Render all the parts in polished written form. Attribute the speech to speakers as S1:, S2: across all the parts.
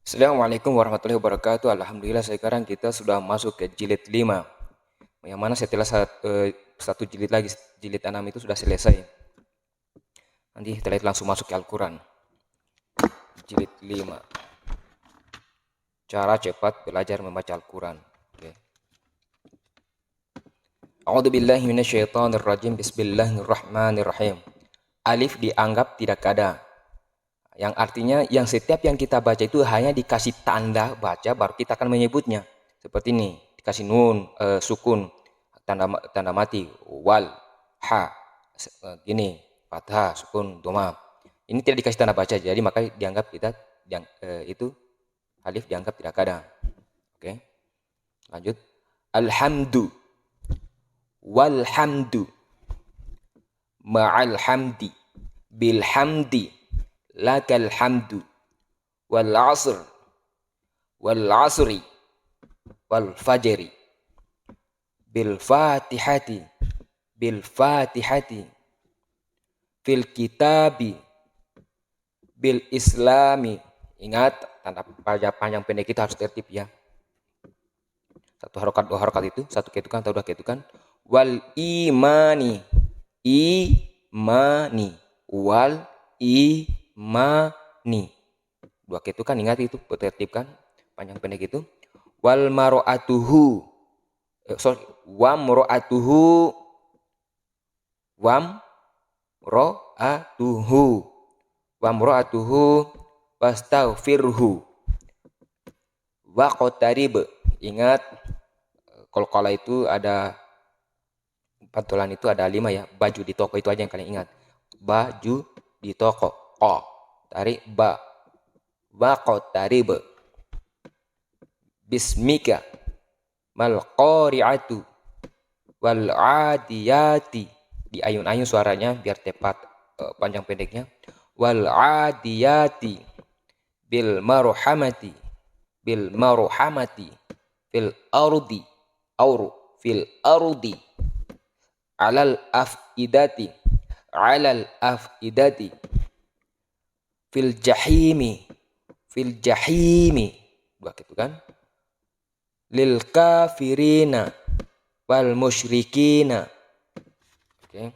S1: Assalamualaikum warahmatullahi wabarakatuh. Alhamdulillah sekarang kita sudah masuk ke jilid 5. Yang mana setelah satu jilid lagi, jilid 6 itu sudah selesai. Nanti setelah itu langsung masuk ke Al-Quran. Jilid 5. Cara cepat belajar membaca Al-Quran. Okay. A'udzubillahi minasyaitonirrajim. Bismillahirrahmanirrahim. Alif dianggap tidak ada. Yang artinya yang setiap yang kita baca itu hanya dikasih tanda baca baru kita akan menyebutnya. Seperti ini, dikasih nun, sukun, tanda mati, wal, ha, gini, fathah, sukun, doma. Ini tidak dikasih tanda baca, jadi maka dianggap kita itu alif dianggap tidak ada. Oke, lanjut. Alhamdu, walhamdu, ma'al hamdi, bilhamdi, lakal hamdu, wal asr, wal asri, wal fajri, bil fatihati, bil fatihati, fil kitabi, bil islami. Ingat, tanda panjang pendek itu harus tertib ya. Satu harokat, dua harokat itu, satu ketukan atau dua ketukan. Wal imani, imani, wal imani. Dua ketukan, ingat itu, tertibkan panjang pendek itu. Wal maro'atuhu, wam ro'atuhu, wam ro'atuhu, wam ro'atuhu, wastaghfirhu, waqtarib. Ingat, kalau itu ada pantulan itu ada 5 ya. Baju di toko itu aja yang kalian ingat. Baju di toko, tarik ba, waqtarib. Bismika, mal qari'atu, wal adiyati. Di ayun-ayun suaranya biar tepat panjang pendeknya. Wal adiyati, bil marhamati, bil marhamati, fil ardi, fil ardi, alal afidati, alal afidati, fil jahimi, fil jahimi. Dua gitu kan. Lil kafirina wal musyrikina. Oke.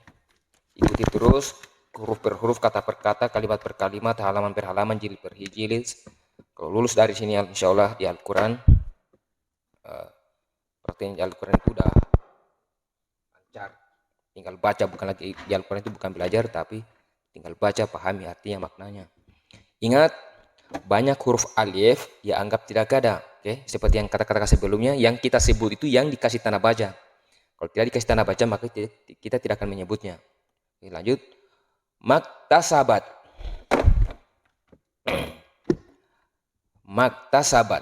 S1: Ikuti terus huruf per huruf, kata per kata, kalimat per kalimat, halaman per halaman, jilid per jilid. Kalau lulus dari sini insyaallah di Al-Quran, artinya di Al-Quran itu udah lancar. Tinggal baca, bukan lagi di Al-Quran itu bukan belajar, tapi tinggal baca, pahami artinya, maknanya. Ingat, banyak huruf alif ya anggap tidak ada. Oke, seperti yang kata-kata sebelumnya, yang kita sebut itu yang dikasih tanda baca. Kalau tidak dikasih tanda baca maka kita tidak akan menyebutnya. Oke, lanjut. Maktasabat, maktasabat,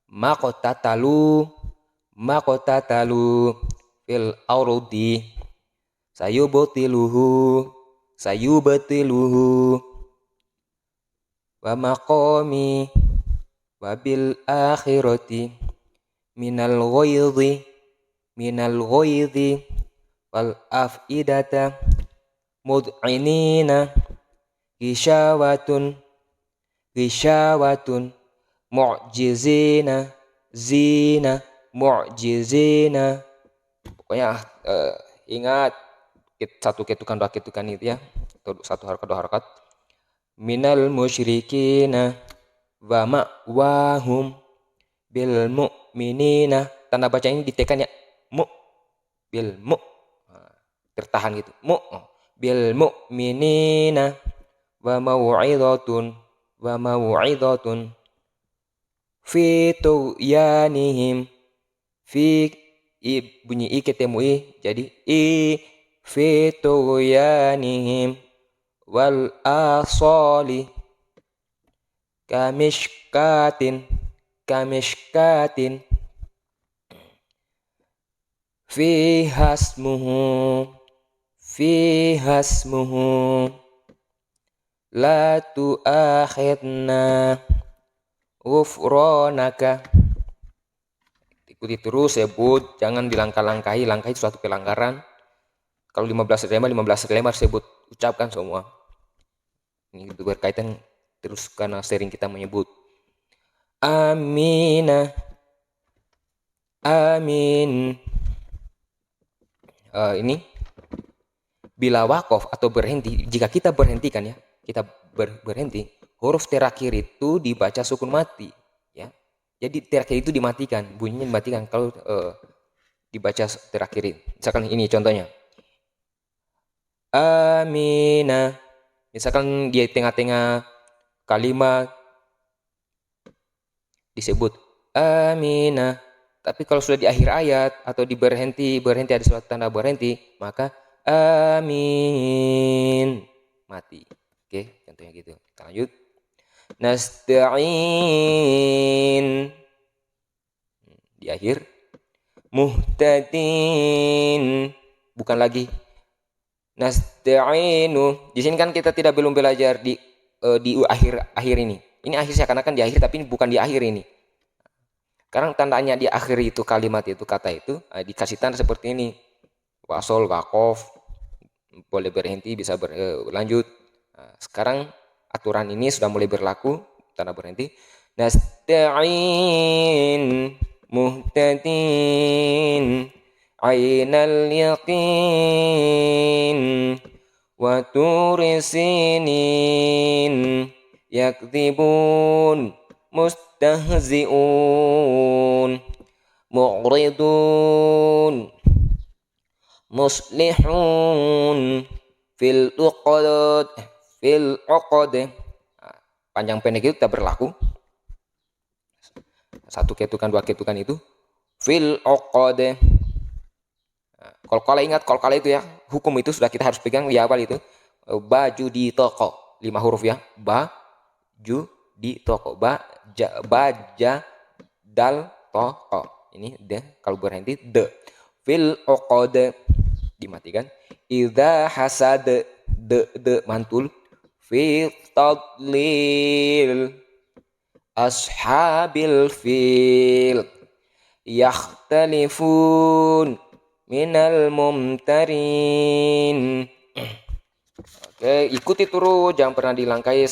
S1: makotatalu, makotatalu, fil aurudi, sayubatiluhu, sayubatiluhu, wa maqami, wa bil akhirati, minal ghaidhi, minal ghaidhi, wal afidata, mud'inina, ghishawatun, ghishawatun, mu'jizina, zina, mu'jizina. Pokoknya ingat satu ketukan, dua ketukan itu ya, atau satu harokat, dua harokat. Minal musyrikina wa ma'wahum bil mu'minina. Tanda baca ini ditekan ya, mu, bil mu, tertahan gitu, mu, bil mu'minina wa mau'idhatun, wa mau'idhatun fi tuyanihim, fi bunyi i ketemu i, jadi i, fi tuyanihim, wal asali, kamishkatin, kamishkatin, fi hasmuhu, fi hasmuhu, la tu'akhidna, ghufranaka. Ikuti terus, sebut, jangan dilangkah-langkahi. Langkah itu suatu pelanggaran. Kalau 15 lembar sebut, ucapkan semua. Ini itu berkaitan terus karena sering kita menyebut. amina, amin. Ini bila wakof atau berhenti, jika kita berhentikan ya, kita berhenti, huruf terakhir itu dibaca sukun mati, ya. Jadi terakhir itu dimatikan, bunyinya dimatikan kalau dibaca terakhir. Misalkan ini contohnya, amina. Misalkan di tengah-tengah kalimat disebut amina, tapi kalau sudah di akhir ayat atau di berhenti ada suatu tanda berhenti, maka amin, mati. Oke, contohnya gitu. Kita lanjut. Nasta'in, di akhir. Muhtadin, bukan lagi nasta'inu. Di sini kan kita belum belajar di akhir ini. Ini akhir seakan-akan di akhir, tapi ini bukan di akhir ini. Sekarang tandanya di akhir itu kalimat itu, kata itu dikasih tanda seperti ini. Wasol, wakof, boleh berhenti, bisa berlanjut. Sekarang aturan ini sudah mulai berlaku, tanda berhenti. Nasta'in, muhtadin, ainal yaqin, wa turisinin, yakdibun, mustahzi'un, mu'ridun, muslihun, fil uqad. Panjang pendek itu tidak berlaku. Satu ketukan, dua ketukan itu fil uqad. Kalau kalian ingat, kalau kalian itu ya, hukum itu sudah kita harus pegang di awal itu. Baju di toko, 5 huruf ya. Baju di toko, baja dal toko. Ini de, kalau berhenti de. Fil uqad, dimatikan. Idza hasad, de mantul. Fi tadlil ashabil fil yakhtalifun minal mumtarin. Oke, ikuti terus, jangan pernah dilangkai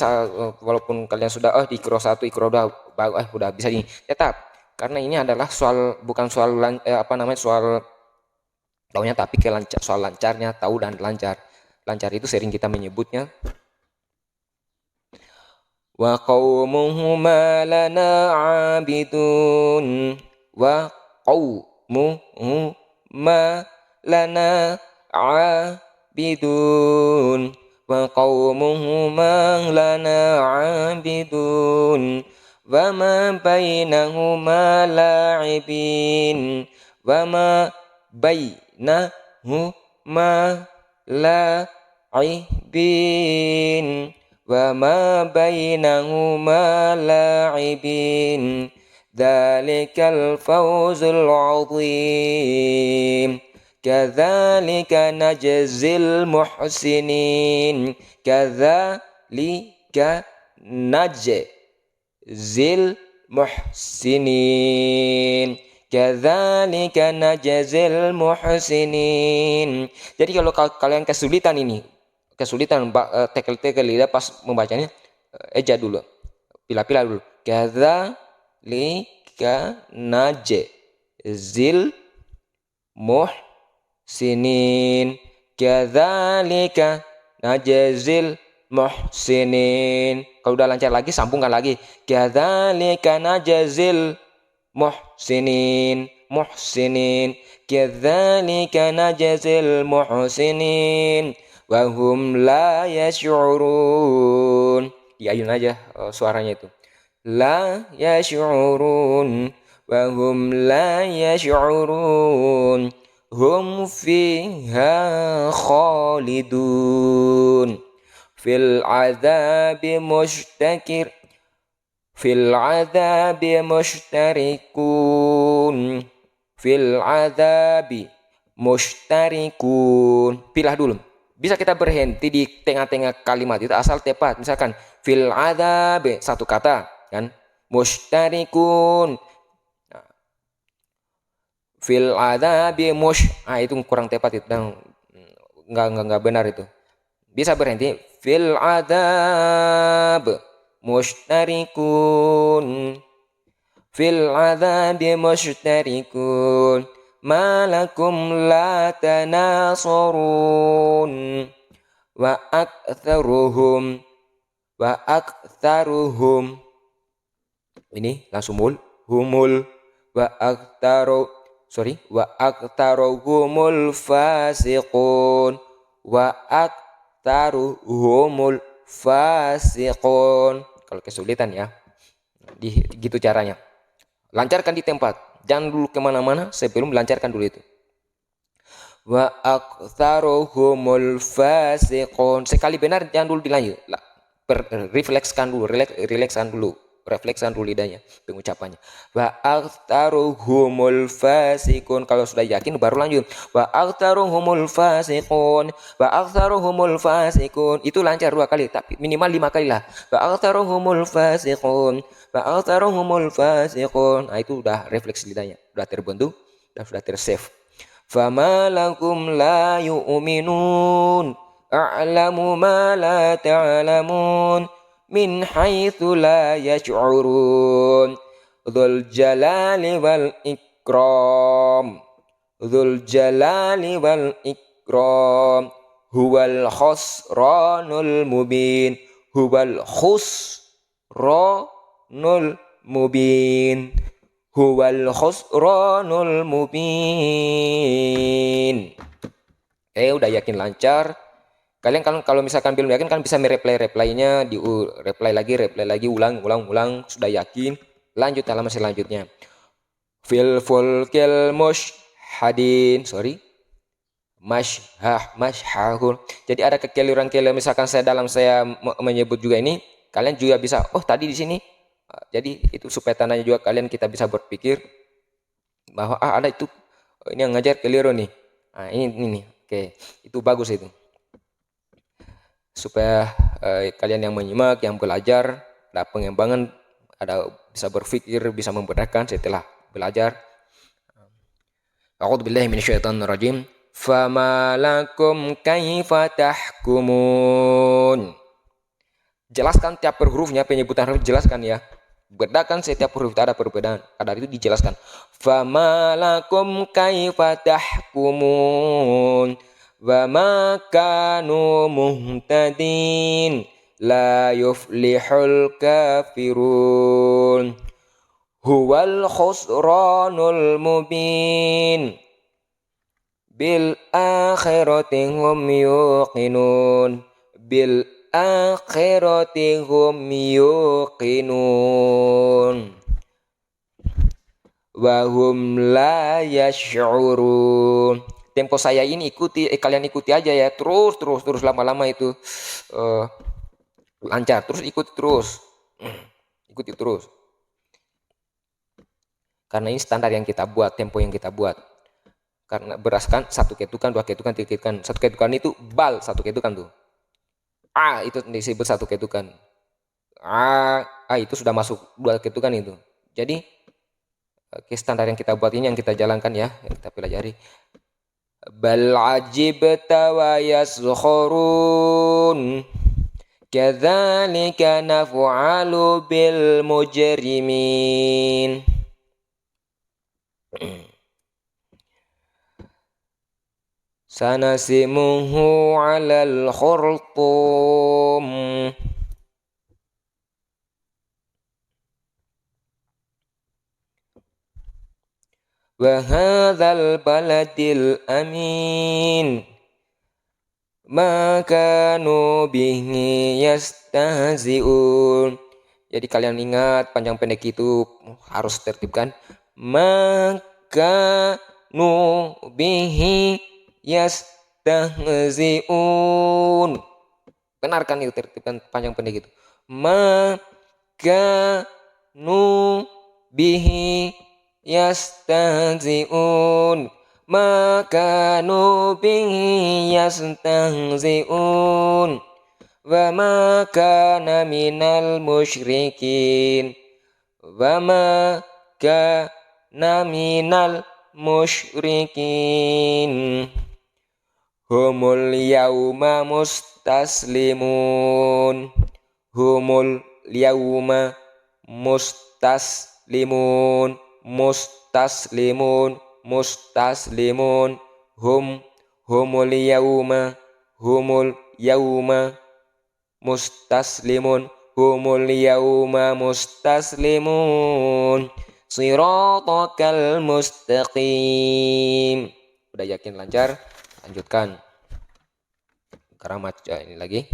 S1: walaupun kalian sudah di ikro 1, ikro 2 udah bisa ini. Tetap, karena ini adalah soal, bukan soal soal taunya, tapi soal lancarnya, tahu dan lancar. Lancar itu sering kita menyebutnya wa qaumuhuma lana abidun, wa qaumuhuma lana abidun, wa qaumuhuma lana abidun, wa ma bainahuma la'ibin, wa ma bainahuma la'ibin, wa ma bainahuma la'ibin, dzalikal fawzul 'azim, kadzalika najzil muhsinin, kadzalika najzil muhsinin, kadzalika najzil muhsinin. Jadi kalau kalian kesulitan tekel-tekel lidah pas membacanya, eja dulu, pilih-pilih dulu. Kadzalika najzil muhsinin, kadzalika najzil muhsinin. Kalau udah lancar lagi, sambungkan lagi. Kadzalika najzil muhsinin, kadzalika najzil muhsinin, wahum la yash'urun. Diayun aja suaranya itu. La yash'urun, wahum la yash'urun, hum fiha khalidun, fil azabi mustakir, fil azabi mushtarikun, fil azabi mushtarikun. Pilih dulu. Bisa kita berhenti di tengah-tengah kalimat itu asal tepat. Misalkan fil adzab, satu kata kan, mushtarikun, fil adzab itu kurang tepat itu, dan nggak benar itu. Bisa berhenti fil adzab mushtarikun, fil adzabi mushtarikun ma lakum la tanasarun wa aktsaruhum ini langsung humul wa aktsaruhumul fasiqun kalau kesulitan ya gitu caranya. Lancarkan di tempat, jangan dulu kemana-mana sebelum lancarkan dulu itu. Wa aktsaruhumul fasiqun, sekali benar jangan dulu dilanjut, reflekskan dulu lidahnya, pengucapannya. Wa aktsaruhumul fasiqun, kalau sudah yakin baru lanjut. Wa aktsaruhumul fasiqun, itu lancar 2 kali, tapi minimal 5 kali lah. Wa aktsaruhumul fasiqun. Nah, itu udah refleks lidahnya, udah terbentuk dan sudah tersave. Fama lakum la yu'minun a'lamu ma la ta'lamun min haitsu la yash'urun dzul jalali wal ikram huwal khusranul mubin. Udah yakin lancar. Kalian kalau misalkan belum yakin kan bisa replaynya, reply lagi, ulang. Sudah yakin, lanjut halaman selanjutnya. Fil fulkil mashhahun. Jadi ada kekeliruan misalkan saya menyebut juga ini, kalian juga bisa tadi di sini. Jadi itu supaya tandanya juga kita bisa berpikir bahwa ada itu, ini yang ngajar keliru nih. Nah, ini oke, itu bagus itu. Supaya kalian yang menyimak, yang belajar, ada pengembangan, ada bisa berpikir, bisa membedakan setelah belajar. A'udzubillahi minasyaitonirrajim. Fama lakum kaifa tahkumun. Jelaskan tiap per hurufnya, penyebutan huruf jelaskan ya. Bedakan setiap huruf, ada perbedaan. Ada itu dijelaskan. Fama lakum kaifa tahkumun wa ma kanu muhtadin la yuflihul kafirun huwal khusranul mubin bil akhirati hum yuqinun wa hum la yash'urun. Tempo saya ini kalian ikuti aja ya, terus lama-lama itu lancar, terus ikuti terus. Karena ini standar yang kita buat, tempo yang kita buat. Karena berdasarkan 1 ketukan, 2 ketukan, 3 ketukan. 1 ketukan itu bal, 1 ketukan tuh. Itu disebut 1 ketukan. Itu sudah masuk 2 ketukan itu. Jadi standar yang kita buat ini yang kita jalankan ya, yang kita pelajari. Bal ajibta wa yaskhurun kadzalika naf'alu bil mujrimin. Sanasimuhu 'alal khurtum. Wa hadzal baladil amin ma kanu bihi yastahzi'un. Jadi kalian ingat panjang pendek itu harus tertibkan. Maka nu bihi yastahzi'un. Benarkan itu tertibkan panjang pendek itu. Maka nu bihi yastahzi'un maka nubihi yastahzi'un wa ma kana minal musyrikin humul yauma mustaslimun mustaslimun, mustaslimun, mustaslimun, humul yauma, mustaslimun, humul yauma mustaslimun, siratakal mustaqim. Udah yakin lancar? Lanjutkan. Sekarang ini lagi.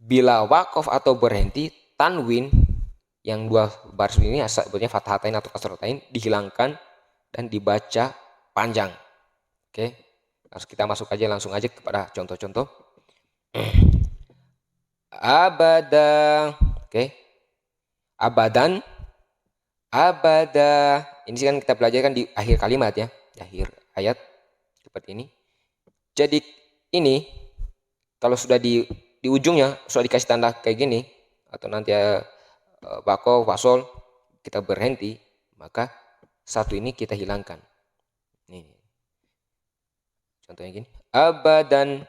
S1: Bila wakof atau berhenti, tanwin yang dua baris ini sebetulnya fathatain atau kasratain dihilangkan dan dibaca panjang. Oke, harus kita masuk aja langsung aja kepada contoh-contoh. Abada, oke, abadan, abada. Ini kan kita belajarkan di akhir kalimat ya, di akhir ayat seperti ini. Jadi ini kalau sudah di ujungnya sudah dikasih tanda kayak gini atau nanti bako, wasol, kita berhenti, maka satu ini kita hilangkan. Nih. Contohnya gini. Abadan,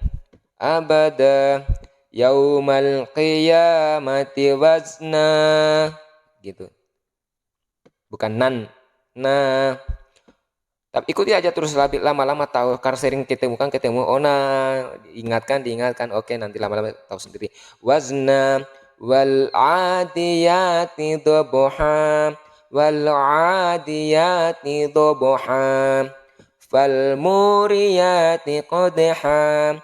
S1: abada, yaumal qiyamati wazna. Gitu. Bukan nan. Nah. Tapi ikuti aja terus lama-lama tahu, karena sering ketemu. Oh nah, diingatkan. Oke, nanti lama-lama tahu sendiri. Wazna wal adiyati dhabha, wal adiyati dhabha, fal muriyati qadha,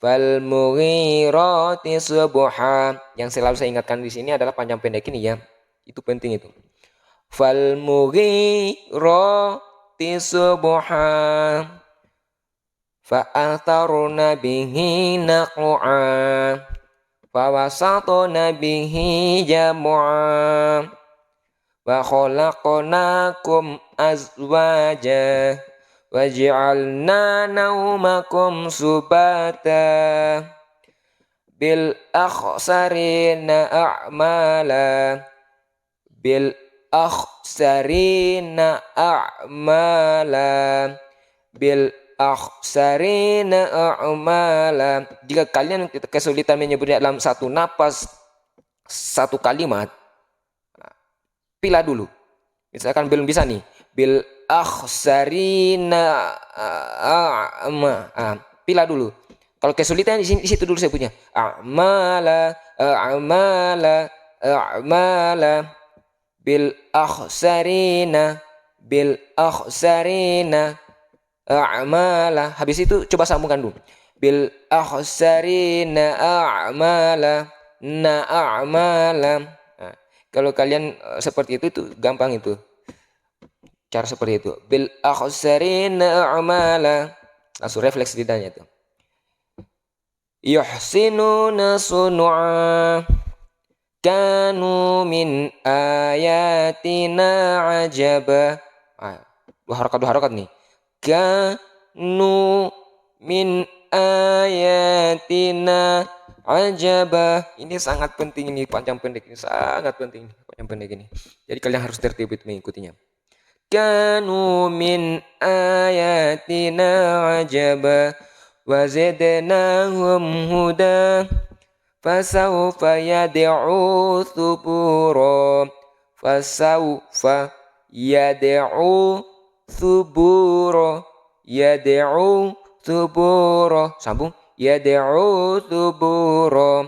S1: fal mughirati subha. Yang selalu saya ingatkan di sini adalah panjang pendek ini ya. Itu penting itu. Fal mughirati subha, fa'atharna bihi naq'a, fawasatna bihi jam'a, wa khalaqnakum azwaja, waj'alna naumakum subata, bil akhsarina a'mala, bil akhsarina a'mala, bil akhsarina a'mala. Jika kalian kesulitan menyebutnya dalam satu napas, satu kalimat, pilih dulu. Misalkan belum bisa nih, bil akhsarina pilih dulu. Kalau kesulitan di situ dulu saya punya a'mala, a'mala, a'mala, bil akhsarina, bil akhsarina a'mala. Habis itu coba sambungkan dulu. Bil akhsarina a'mala, na a'mala. Nah, kalau kalian seperti itu gampang itu. Cara seperti itu. Bil akhsarina a'mala. Langsung refleks lidahnya itu. Yuhsinuna sun'a, kanu min ayatina ajaba. Dua harakat nih. Kanu min ayatina ajaba. Ini sangat penting ini, panjang pendek ini sangat penting, panjang pendek ini. Jadi kalian harus tertib itu mengikutinya. Kanu min ayatina ajaba, wa zidnahum huda, fasawfa yad'u thubura, fasawfa yad'u thubura, yad'u thubura. Sambung. Yad'u thubura,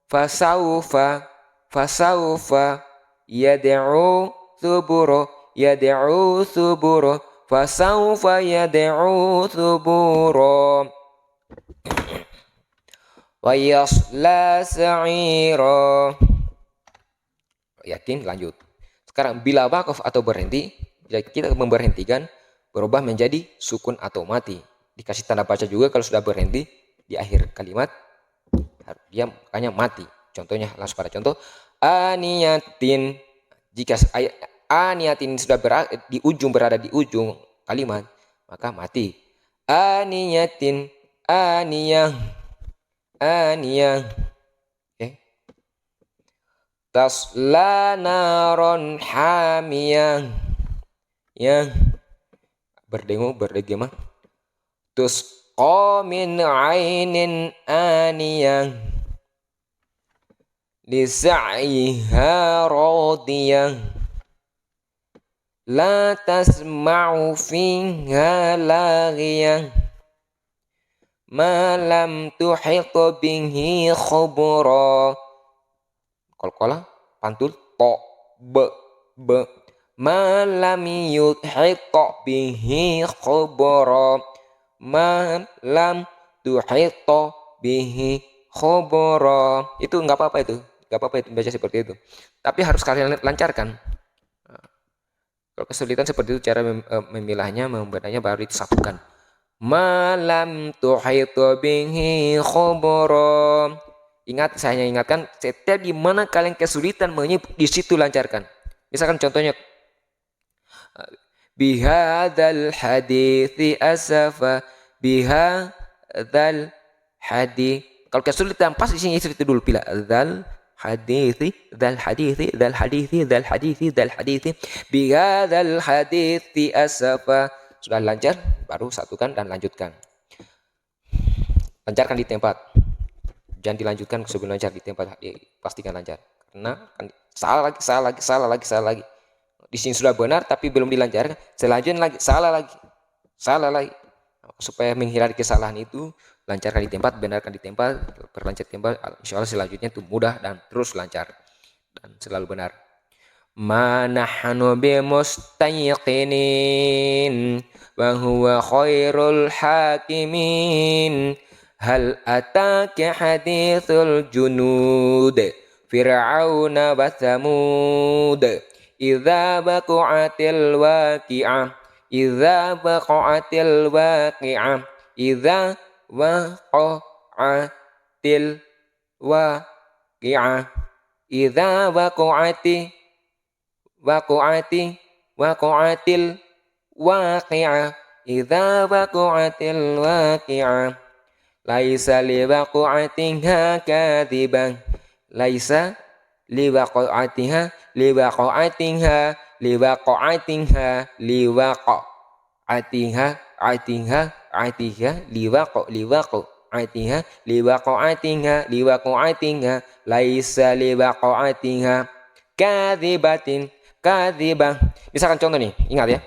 S1: fasawfa, fasawfa yad'u thubura, yad'u thubura, fasawfa yad'u thubura, wa yasla sa'ira. Yakin? Lanjut. Sekarang bila waqaf atau berhenti, kita memberhentikan berubah menjadi sukun atau mati. Dikasih tanda baca juga kalau sudah berhenti di akhir kalimat, dia makanya mati. Contohnya langsung pada contoh. Aniyatin. Jika aniyatin sudah di ujung, berada di ujung kalimat, maka mati. Aniyatin, aniyah, aniyah. Okay. Tasla naron hamiyah, yang berdengung berdegema. Tusqa min ainin aniyah, lisa'yiha radiyah la tasma'u fiha laghiyah ma lam tuhit bihi khubra. Qalqalah pantul to be ma lam yuhit bihi khubra ma lam tuhit bihi khubra. Itu nggak apa-apa itu baca seperti itu, tapi harus kalian lancarkan. Kalau kesulitan seperti itu cara memilahnya, membacanya baru disatukan. Malam tuhitu bihi khubra. Ingat, saya ingatkan, setiap di mana kalian kesulitan menyebut, di situ lancarkan. Misalkan contohnya, bihadzal hadithi asafa, bihadzal hadith. Kalau kesulitan pas di sini itu dulu pilih dzal hadithi, dzal hadithi, dzal hadithi, dzal hadithi, dzal hadithi, bihadzal hadithi asafa. Sudah lancar, baru satukan dan lanjutkan. Lancarkan di tempat. Jangan dilanjutkan sebelum lancar di tempat, pastikan lancar. Karena salah lagi. Di sini sudah benar tapi belum dilancarkan, selanjutnya lagi salah lagi. Supaya menghindari kesalahan itu, lancarkan di tempat, benarkan di tempat, perlancar di tempat. Insya Allah selanjutnya itu mudah dan terus lancar dan selalu benar. Ma nahnu bimustayqinin wa huwa khairul hakimin. Hal ataka hadithul junud fir'auna wa thamud idza waqa'atil waqi'ah idza waqa'atil waqi'ah idza waqa'atil waqi'ah idza waqa'atil waqi'ah idza waqa'atil waqi'ah laisa liwaqa'atiha kadhibah laisa liwaqa'atiha laisa liwaqa'atiha kadhibah. Misalkan contoh nih, ingat ya.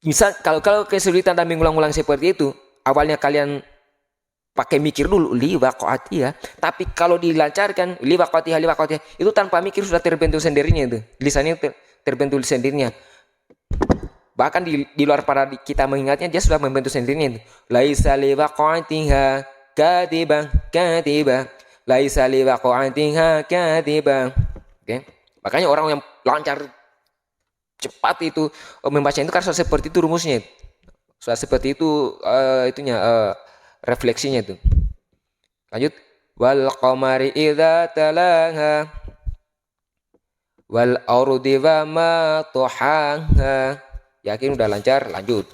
S1: Misal kalau kesulitan dan mengulang-ulang seperti itu, awalnya kalian pakai mikir dulu liwaqa'atiha, tapi kalau dilancarkan liwaqa'atiha itu tanpa mikir sudah terbentuk sendirinya, itu lisannya terbentuk sendirinya. Bahkan di luar pada kita mengingatnya, dia sudah membentuk sendirinya itu. Laisa liwaqa'atiha kadhibah laisa liwaqa'atiha kadhibah. Oke. Makanya orang yang lancar cepat itu membaca itu kan seperti itu rumusnya. Sudah seperti itu refleksinya itu. Lanjut. Wal qamari idza talaha wal ardi wa ma tuhaha. Yakin udah lancar, lanjut.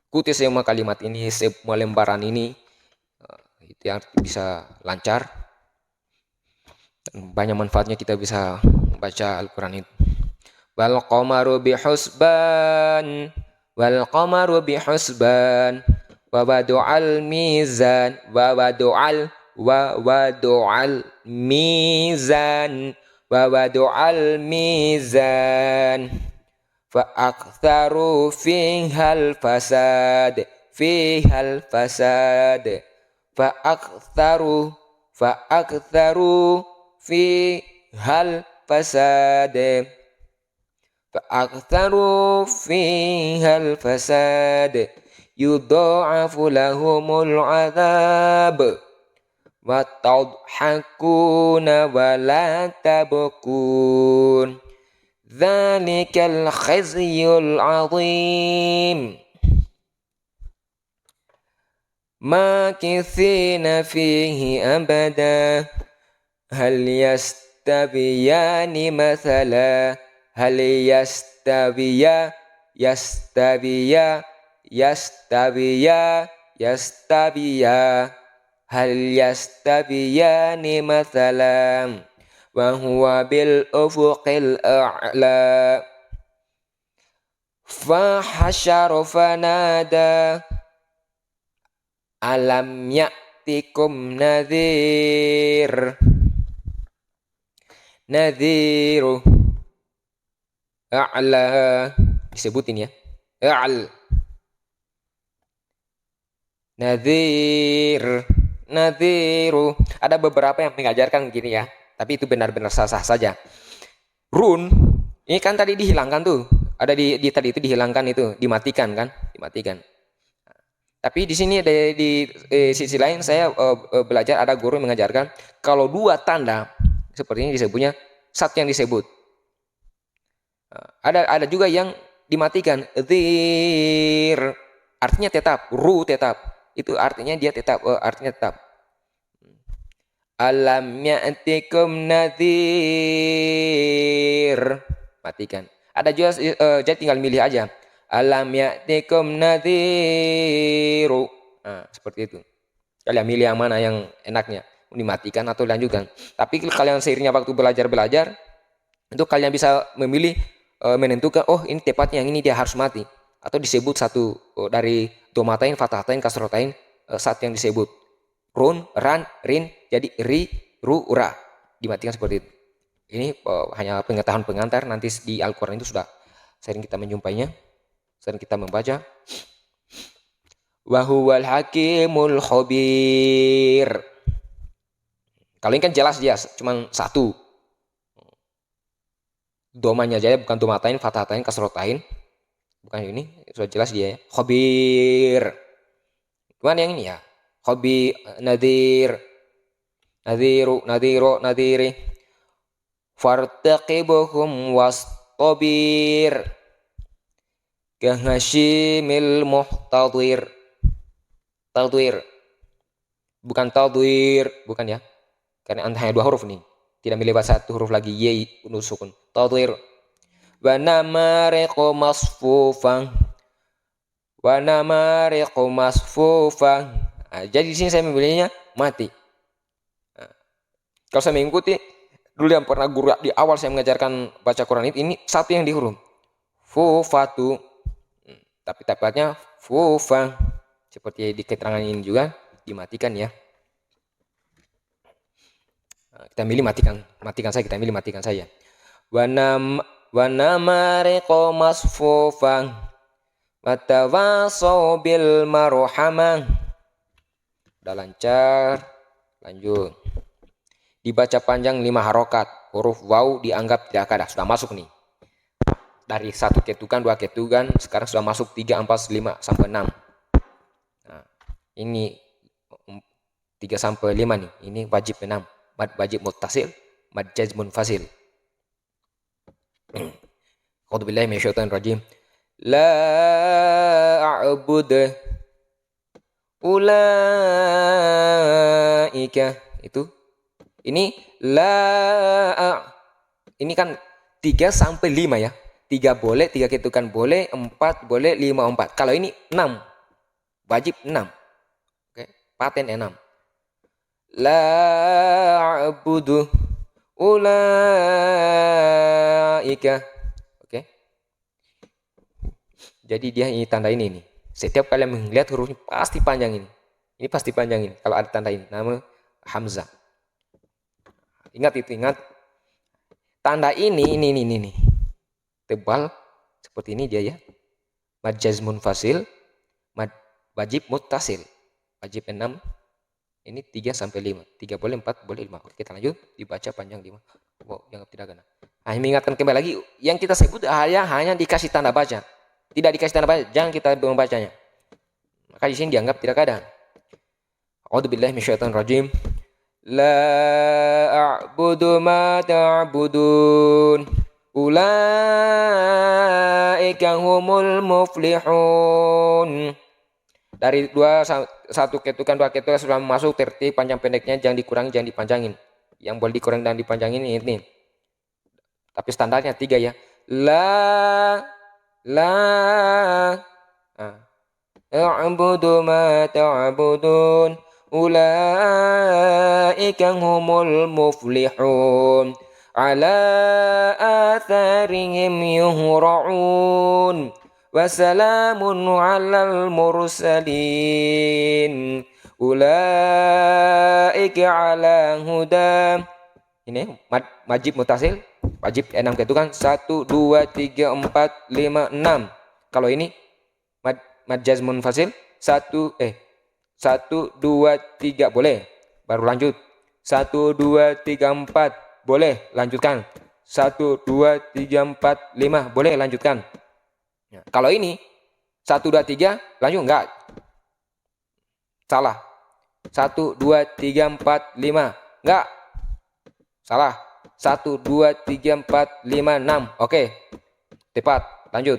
S1: Ikuti semua kalimat ini, semua lembaran ini, itu yang bisa lancar. Dan banyak manfaatnya kita bisa baca Al-Quran itu. Wal qamaru bihusban wa wadu'al mizan wa wadu'al mizan fa aktharu fihal fasad fa aktharu fihal fasad yudha'afu lahumul adhab wa tadhakuna wa la tabkun dzalikal khizyul 'adzim makithina fihi abada hal yastabiyani mathala hal yastabiya hal yastabiyani mathalan wa huwa bil ufuqil a'la fa hasyara fanada alam ya'tikum nadhir. Nadhiru. A'la. Disebutin ya. A'l. Nadhir. Nadhiru. Ada beberapa yang mengajarkan begini ya. Tapi itu benar-benar sah-sah saja. Run. Ini kan tadi dihilangkan tuh. Ada di tadi itu dihilangkan itu. Dimatikan kan. Dimatikan. Tapi di sini di sisi lain saya belajar ada guru yang mengajarkan. Kalau dua tanda. Seperti ini disebutnya satu yang disebut. Ada juga yang dimatikan. Dzir. Artinya tetap. Ru tetap. Itu artinya dia tetap. Artinya tetap. Alam ya'tikum nadhir. Matikan. Ada juga jadi tinggal milih aja. Alam ya'tikum nadhiru. Nah, seperti itu. Kalian milih yang mana yang enaknya. Dimatikan atau dilanjutkan. Tapi kalian seiringnya waktu belajar itu kalian bisa memilih menentukan ini tepatnya yang ini dia harus mati atau disebut satu dari domatain, fathatain, kasrotain saat yang disebut run, ran, rin jadi ri, ru, ra dimatikan seperti itu. Ini hanya pengetahuan pengantar, nanti di Al-Quran itu sudah sering kita menjumpainya, sering kita membaca. Wa huwal hakimul khabir. Kalau ini kan jelas dia cuma satu. Domanya aja bukan domatain, fathatain, kasrotain. Bukan ini, sudah jelas dia ya. Khabir. Gimana yang ini ya? Khabir, nadir. Nadiru, nadiro, nadiri. Fartaqibuhum wastabir. Kahashimil muhtadir. Tadwir. Bukan tadwir, bukan ya. Karena hanya dua huruf nih. Tidak melebat satu huruf lagi. Ye sukun. Tadwir. Wa namariqu masfufan. Wa namariqu masfufan. Jadi di sini saya memilihnya mati. Kalau saya mengikuti dulu yang pernah guru di awal saya mengajarkan baca Quran ini satu yang di huruf. Fufatu. Tapi tepatnya fufa. Seperti di keterangan ini juga dimatikan ya. Kita milih matikan saja, kita milih matikan saja. Wa namariqu masfufan wa tawasaw bil marhamah. Udah lancar, lanjut. Dibaca panjang 5 harokat, huruf waw dianggap tidak ada, sudah masuk nih. Dari 1 ketukan, 2 ketukan, sekarang sudah masuk 3, 4, 5 sampai 6. Nah, ini 3 sampai 5 nih, ini wajib 6. Mad wajib muttasil, mad jazmun fasil. A'udzubillahi minasyaitonir rajim. La a'bud ulaika. Itu. Ini la. Ini kan 3 sampai 5 ya. 3 boleh, 3 ketukan boleh, 4 boleh, 5 4. Kalau ini 6. Wajib 6. Oke, paten 6. La a'budu ulaika. Oke. Jadi dia ini tanda ini nih. Setiap kalian melihat hurufnya pasti panjang ini. Ini pasti panjang ini. Kalau ada tanda ini, nama hamzah. Ingat itu, ingat. Tanda ini. Tebal seperti ini dia ya. Mad jazmun fasil, mad wajib muttasil. Wajib 6. Ini 3 sampai 5. 3 boleh, 4 boleh, 5. Oke, kita lanjut. Dibaca panjang 5. Wow, yang tidak kena. Nah, mengingatkan kembali lagi. Yang kita sebut hanya dikasih tanda baca. Tidak dikasih tanda baca, jangan kita membacanya. Maka di sini dianggap tidak ada. A'udzubillahi minasyaitonir rajim. La a'budu ma ta'budun. Ulaika humul muflihun. Dari 1 ketukan, 2 ketukan sudah masuk tertib panjang pendeknya, jangan dikurangi, jangan dipanjangin. Yang boleh dikurang dan dipanjangin ini. Tapi standarnya 3 ya. La a'budu ma ta'budun ulaika humul muflihun ala atharihim yuhra'un wa salamun alal mursalin Ulaika ala huda. Ini majib mutasil, wajib 6 itu kan 1 2 3 4 5 6. Kalau ini mad jazm munfasil 1 2 3 boleh. Baru lanjut. 1 2 3 4 boleh lanjutkan. 1 2 3 4 5 boleh lanjutkan. Ya, kalau ini 1 2 3 lanjut enggak? Salah. 1 2 3 4 5 enggak? Salah. 1 2 3 4 5 6. Oke. Tepat. Lanjut.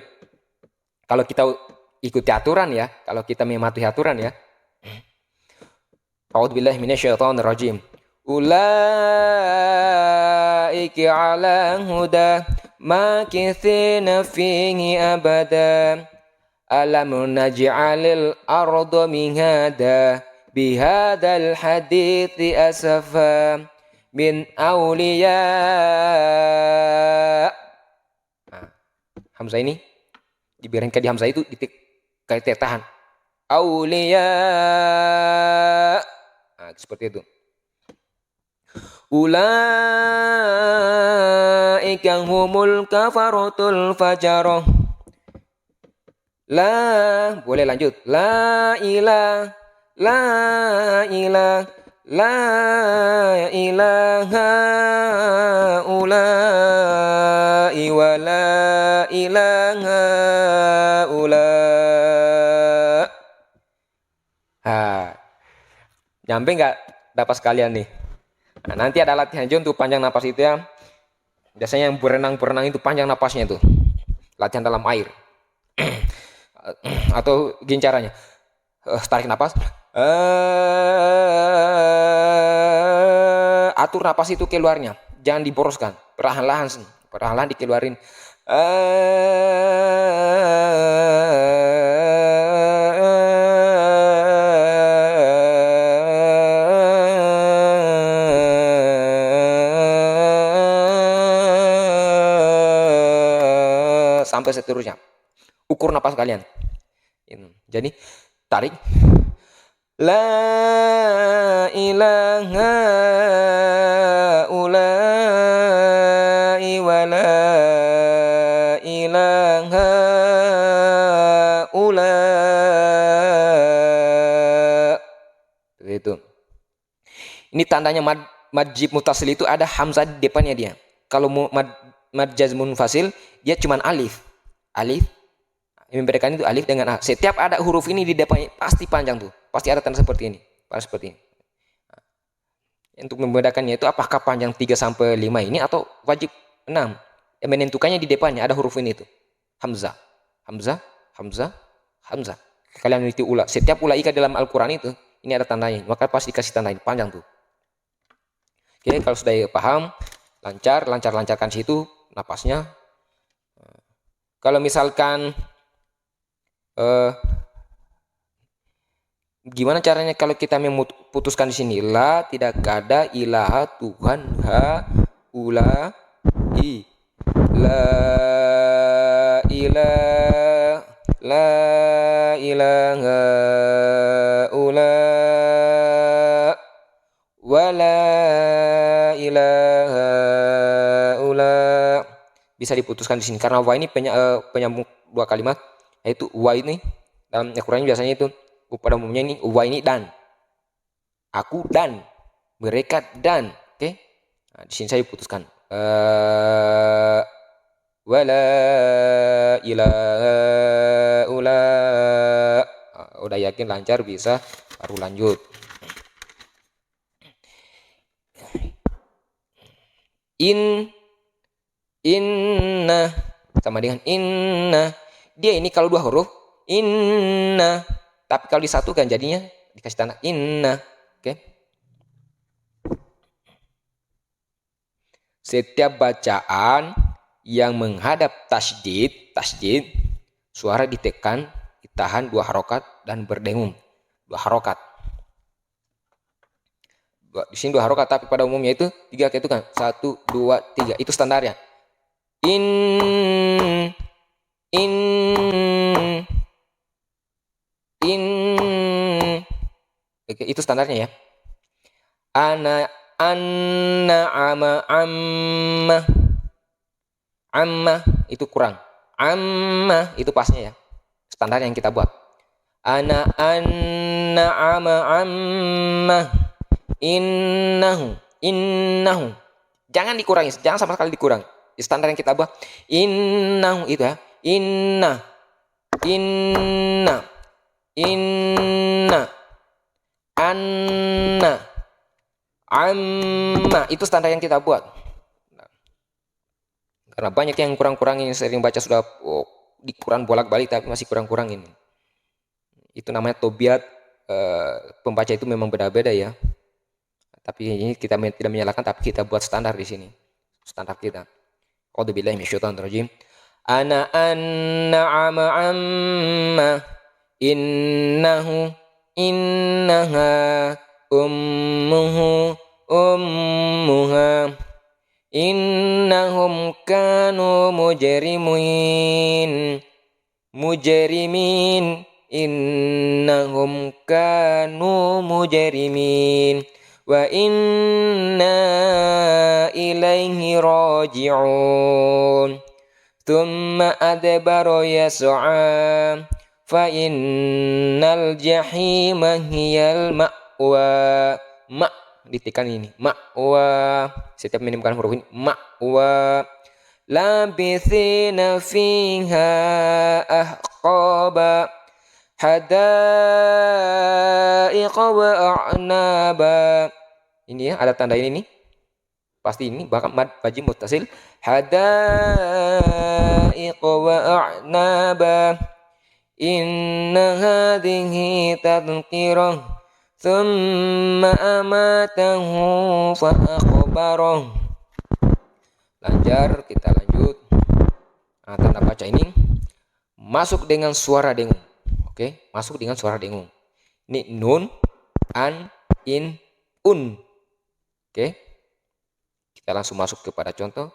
S1: Kalau kita ikuti aturan ya, kalau kita mematuhi aturan ya. A'udzubillahi minasyaitonirrajim. Ulaika ala huda makithina fihi abada. Alam naj'alil arda mihada bihadzal hadithi asafa min awliya. Hamzah ini dibiarkan di hamzah itu titik kayak tahan. Awliya. Seperti itu. Ulaika humul kafaratul fajarah. La, boleh lanjut. La ilah, la ilah, la ilaha ulai wa la ilaha ula. Nyampe nggak dapat sekalian nih? Nah, nanti ada latihan juga untuk panjang napas itu ya. Biasanya yang berenang itu panjang napasnya itu. Latihan dalam air. Atau gini caranya. Tarik napas. Atur napas itu keluarnya. Jangan diboroskan. Perlahan-lahan dikeluarin. Sampai seterusnya. Ukur napas kalian. Jadi tarik. La ilaha ulai wa la ilaha ula. Itu. Ini tandanya majib mutasil itu ada hamzah di depannya dia. Kalau mad jazm munfasil dia cuman alif. Alif membedakan itu alif dengan a. Setiap ada huruf ini di depannya pasti panjang tuh. Pasti ada tanda seperti ini. Seperti ini. Untuk membedakannya itu apakah panjang 3 sampai 5 ini atau wajib 6. Yang menentukannya di depannya ada huruf ini tuh. Hamzah. Hamzah, hamzah, hamzah. Kalian itu ulah. Setiap ulaika dalam Al-Qur'an itu ini ada tandanya. Maka pasti kasih tanda ini panjang tuh. Oke, kalau sudah paham, lancarkan situ napasnya. Kalau misalkan gimana caranya kalau kita memutuskan di sini? La tidak ada ilaha Tuhan ha ula i. La ilaha ula wa la ilaha ula. Bisa diputuskan di sini karena wa ini penyambung dua kalimat, yaitu wa ini dalam Al-Qur'an biasanya itu pada umumnya ini wa ini dan. Aku dan, mereka dan, oke? Nah, di sini saya putuskan wala ilaha ula. Udah yakin lancar bisa baru lanjut. Inna sama dengan inna. Dia ini kalau dua huruf inna, tapi kalau disatukan jadinya dikasih tanda inna. Oke. Setiap bacaan yang menghadap tasydid, suara ditekan, ditahan 2 harokat dan berdengung 2 harokat. Di sini 2 harokat, tapi pada umumnya itu 3 itu kan 1 2 3 itu standarnya. In Oke, itu standarnya ya. An'ama amma. Amma itu kurang. Amma itu pasnya ya. Standar yang kita buat. An'ama amma. Innahu. Jangan dikurangi, jangan sama sekali dikurang. Standar yang kita buat. Innahu itu ya. Inna. Anna. Amma. Itu standar yang kita buat. Karena banyak yang kurang-kurangin, sering baca sudah dikurang bolak-balik tapi masih kurang-kurangin. Itu namanya tobiat pembaca itu memang beda-beda ya. Tapi ini kita tidak menyalahkan, tapi kita buat standar di sini. Standar kita. A'udzubillahi minasyaitonir rajim. An'ama amma innaha ummuha innahum kanu mujrimin innahum kanu mujrimin wa inna ilaihi raji'un thumma adbara yas'a fa innal jahima hiyal ma'wa. Ditekan ini ma'wa, setiap menemukan huruf ini ma'wa. Labithina fiha ahqaba hadaiqa wa a'naba. Ini ya, ada tanda ini nih. Pasti ini bahkan mad wajib muttasil. Hadaiqa wa a'naba. Inna hadhihi tadhkirah thumma amatahu fa akhbarah. Lancar, kita lanjut. Nah, tanda baca ini masuk dengan suara dengung. Oke, masuk dengan suara dengung. Ini nun, an, in, un. Oke. Kita langsung masuk kepada contoh.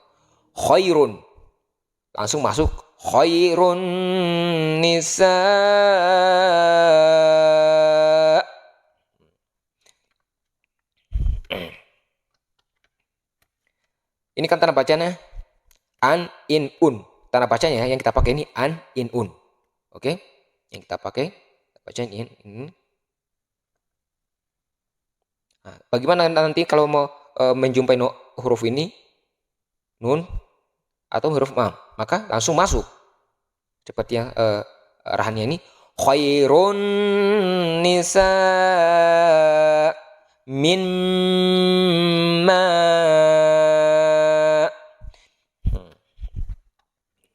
S1: Khairun. Langsung masuk. Khairun nisa. Ini kan tanda bacanya an, in, un. Tanda bacanya yang kita pakai ini an, in, un. Oke? Yang kita pakai bacanya in. Nah, bagaimana nanti kalau mau menjumpai huruf ini nun atau huruf ma, maka langsung masuk seperti yang arahannya ini khairun nisa mimma.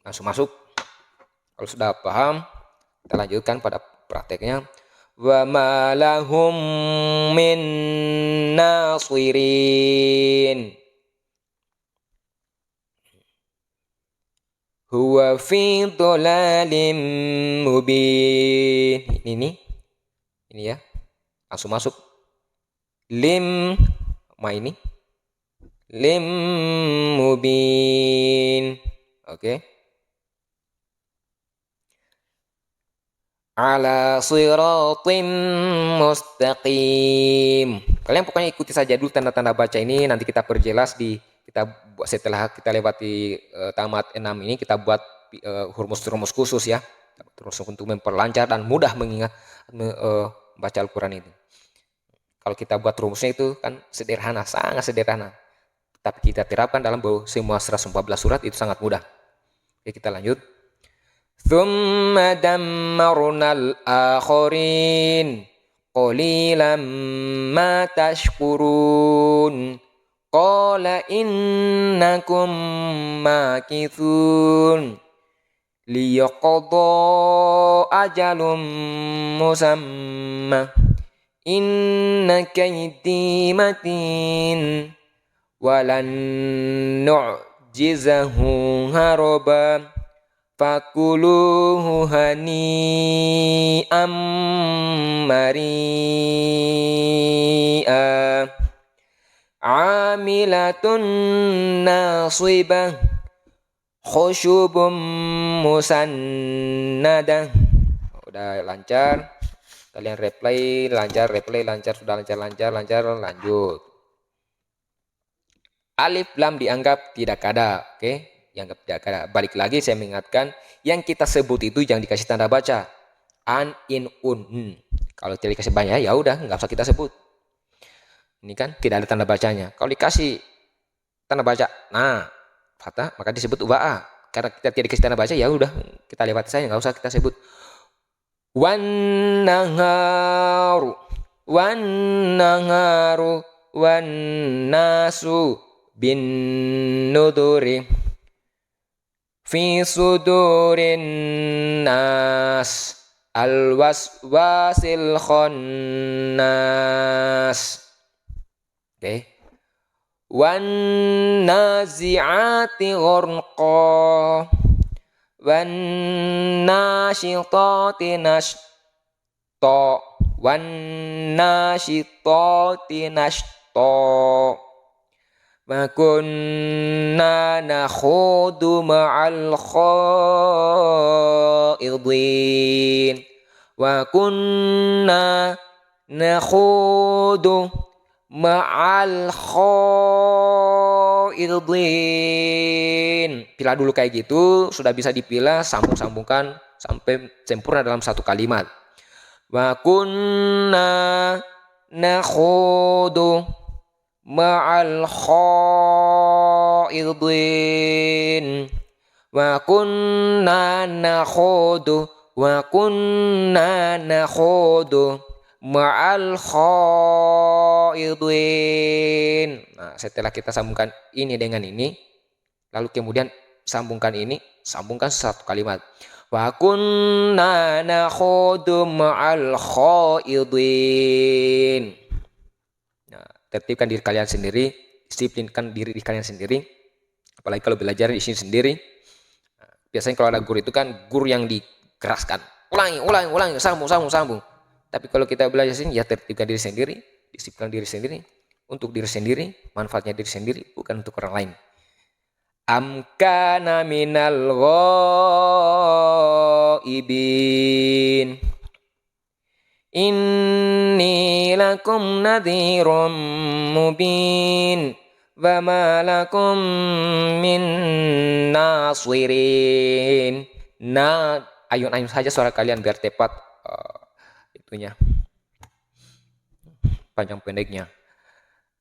S1: Langsung masuk. Kalau sudah paham, kita lanjutkan pada prakteknya. Wa ma lahum min nasirin. Huwa fi dhalalim mubin. Ini ya. Langsung masuk. Lim ma ini. Lim mubin. Oke. Ala siratim mustaqim. Kalian pokoknya ikuti saja dulu tanda-tanda baca ini, nanti kita perjelas setelah kita lewati tamat 6 ini, kita buat rumus-rumus khusus ya. Terus untuk memperlancar dan mudah mengingat baca Al-Quran itu. Kalau kita buat rumusnya itu kan sederhana, sangat sederhana. Tapi kita terapkan dalam semua 114 surat itu sangat mudah. Oke, kita lanjut. Thumma dammarnal akhirin qalilan ma tashkurun qala innakum makithun liyaqda ajalum musamma inna kaydi matin walan nu'jizahu haraba fakuluhu hani'am mari'a amilatun nasibah khusyubum musannadah. Udah lancar. Kalian reply lancar, sudah lancar, lanjut. Alif lam dianggap tidak ada, oke? Dianggap tidak ada. Balik lagi saya mengingatkan, yang kita sebut itu yang dikasih tanda baca. An, in, un. Kalau tidak dikasih banyak, ya udah, nggak usah kita sebut. Ini kan tidak ada tanda bacanya. Kalau dikasih tanda baca, nah, fathah, maka disebut uba'a. Karena kita tidak dikasih tanda baca, ya udah, kita lewat saja, nggak usah kita sebut. Wan naharu, wan nasu, bin nuduri fi sudurin nas al waswasil khannas. Oke. Wan nazi'ati gharqa wan nasyitati nashta wan nasyitati nashta. Ma kunna nakhudu ma'al khaidin. Wa kunna nakhudu ma'al khaidin. Pilah dulu kayak gitu, sudah bisa dipilah, sambung-sambungkan sampai sempurna dalam satu kalimat. Wa kunna nakhudu ma'al khaidin wa kunna nakhudu ma'al khaidin. Nah, setelah kita sambungkan ini dengan ini, lalu kemudian sambungkan ini, sambungkan satu kalimat. Wa kunna nakhudu ma'al khaidin. Tertibkan diri kalian sendiri, disiplinkan diri kalian sendiri. Apalagi kalau belajar di sini sendiri. Biasanya kalau ada guru itu kan guru yang dikeraskan. Ulangi, sambung. Tapi kalau kita belajar sini, ya tertibkan diri sendiri, disiplinkan diri sendiri. Untuk diri sendiri, manfaatnya diri sendiri, bukan untuk orang lain. Amkana minal ghaibin. Inni lakum nadhirum mubin wa ma lakum min nasirin. Nah, ayun-ayun saja suara kalian biar tepat itunya, panjang pendeknya.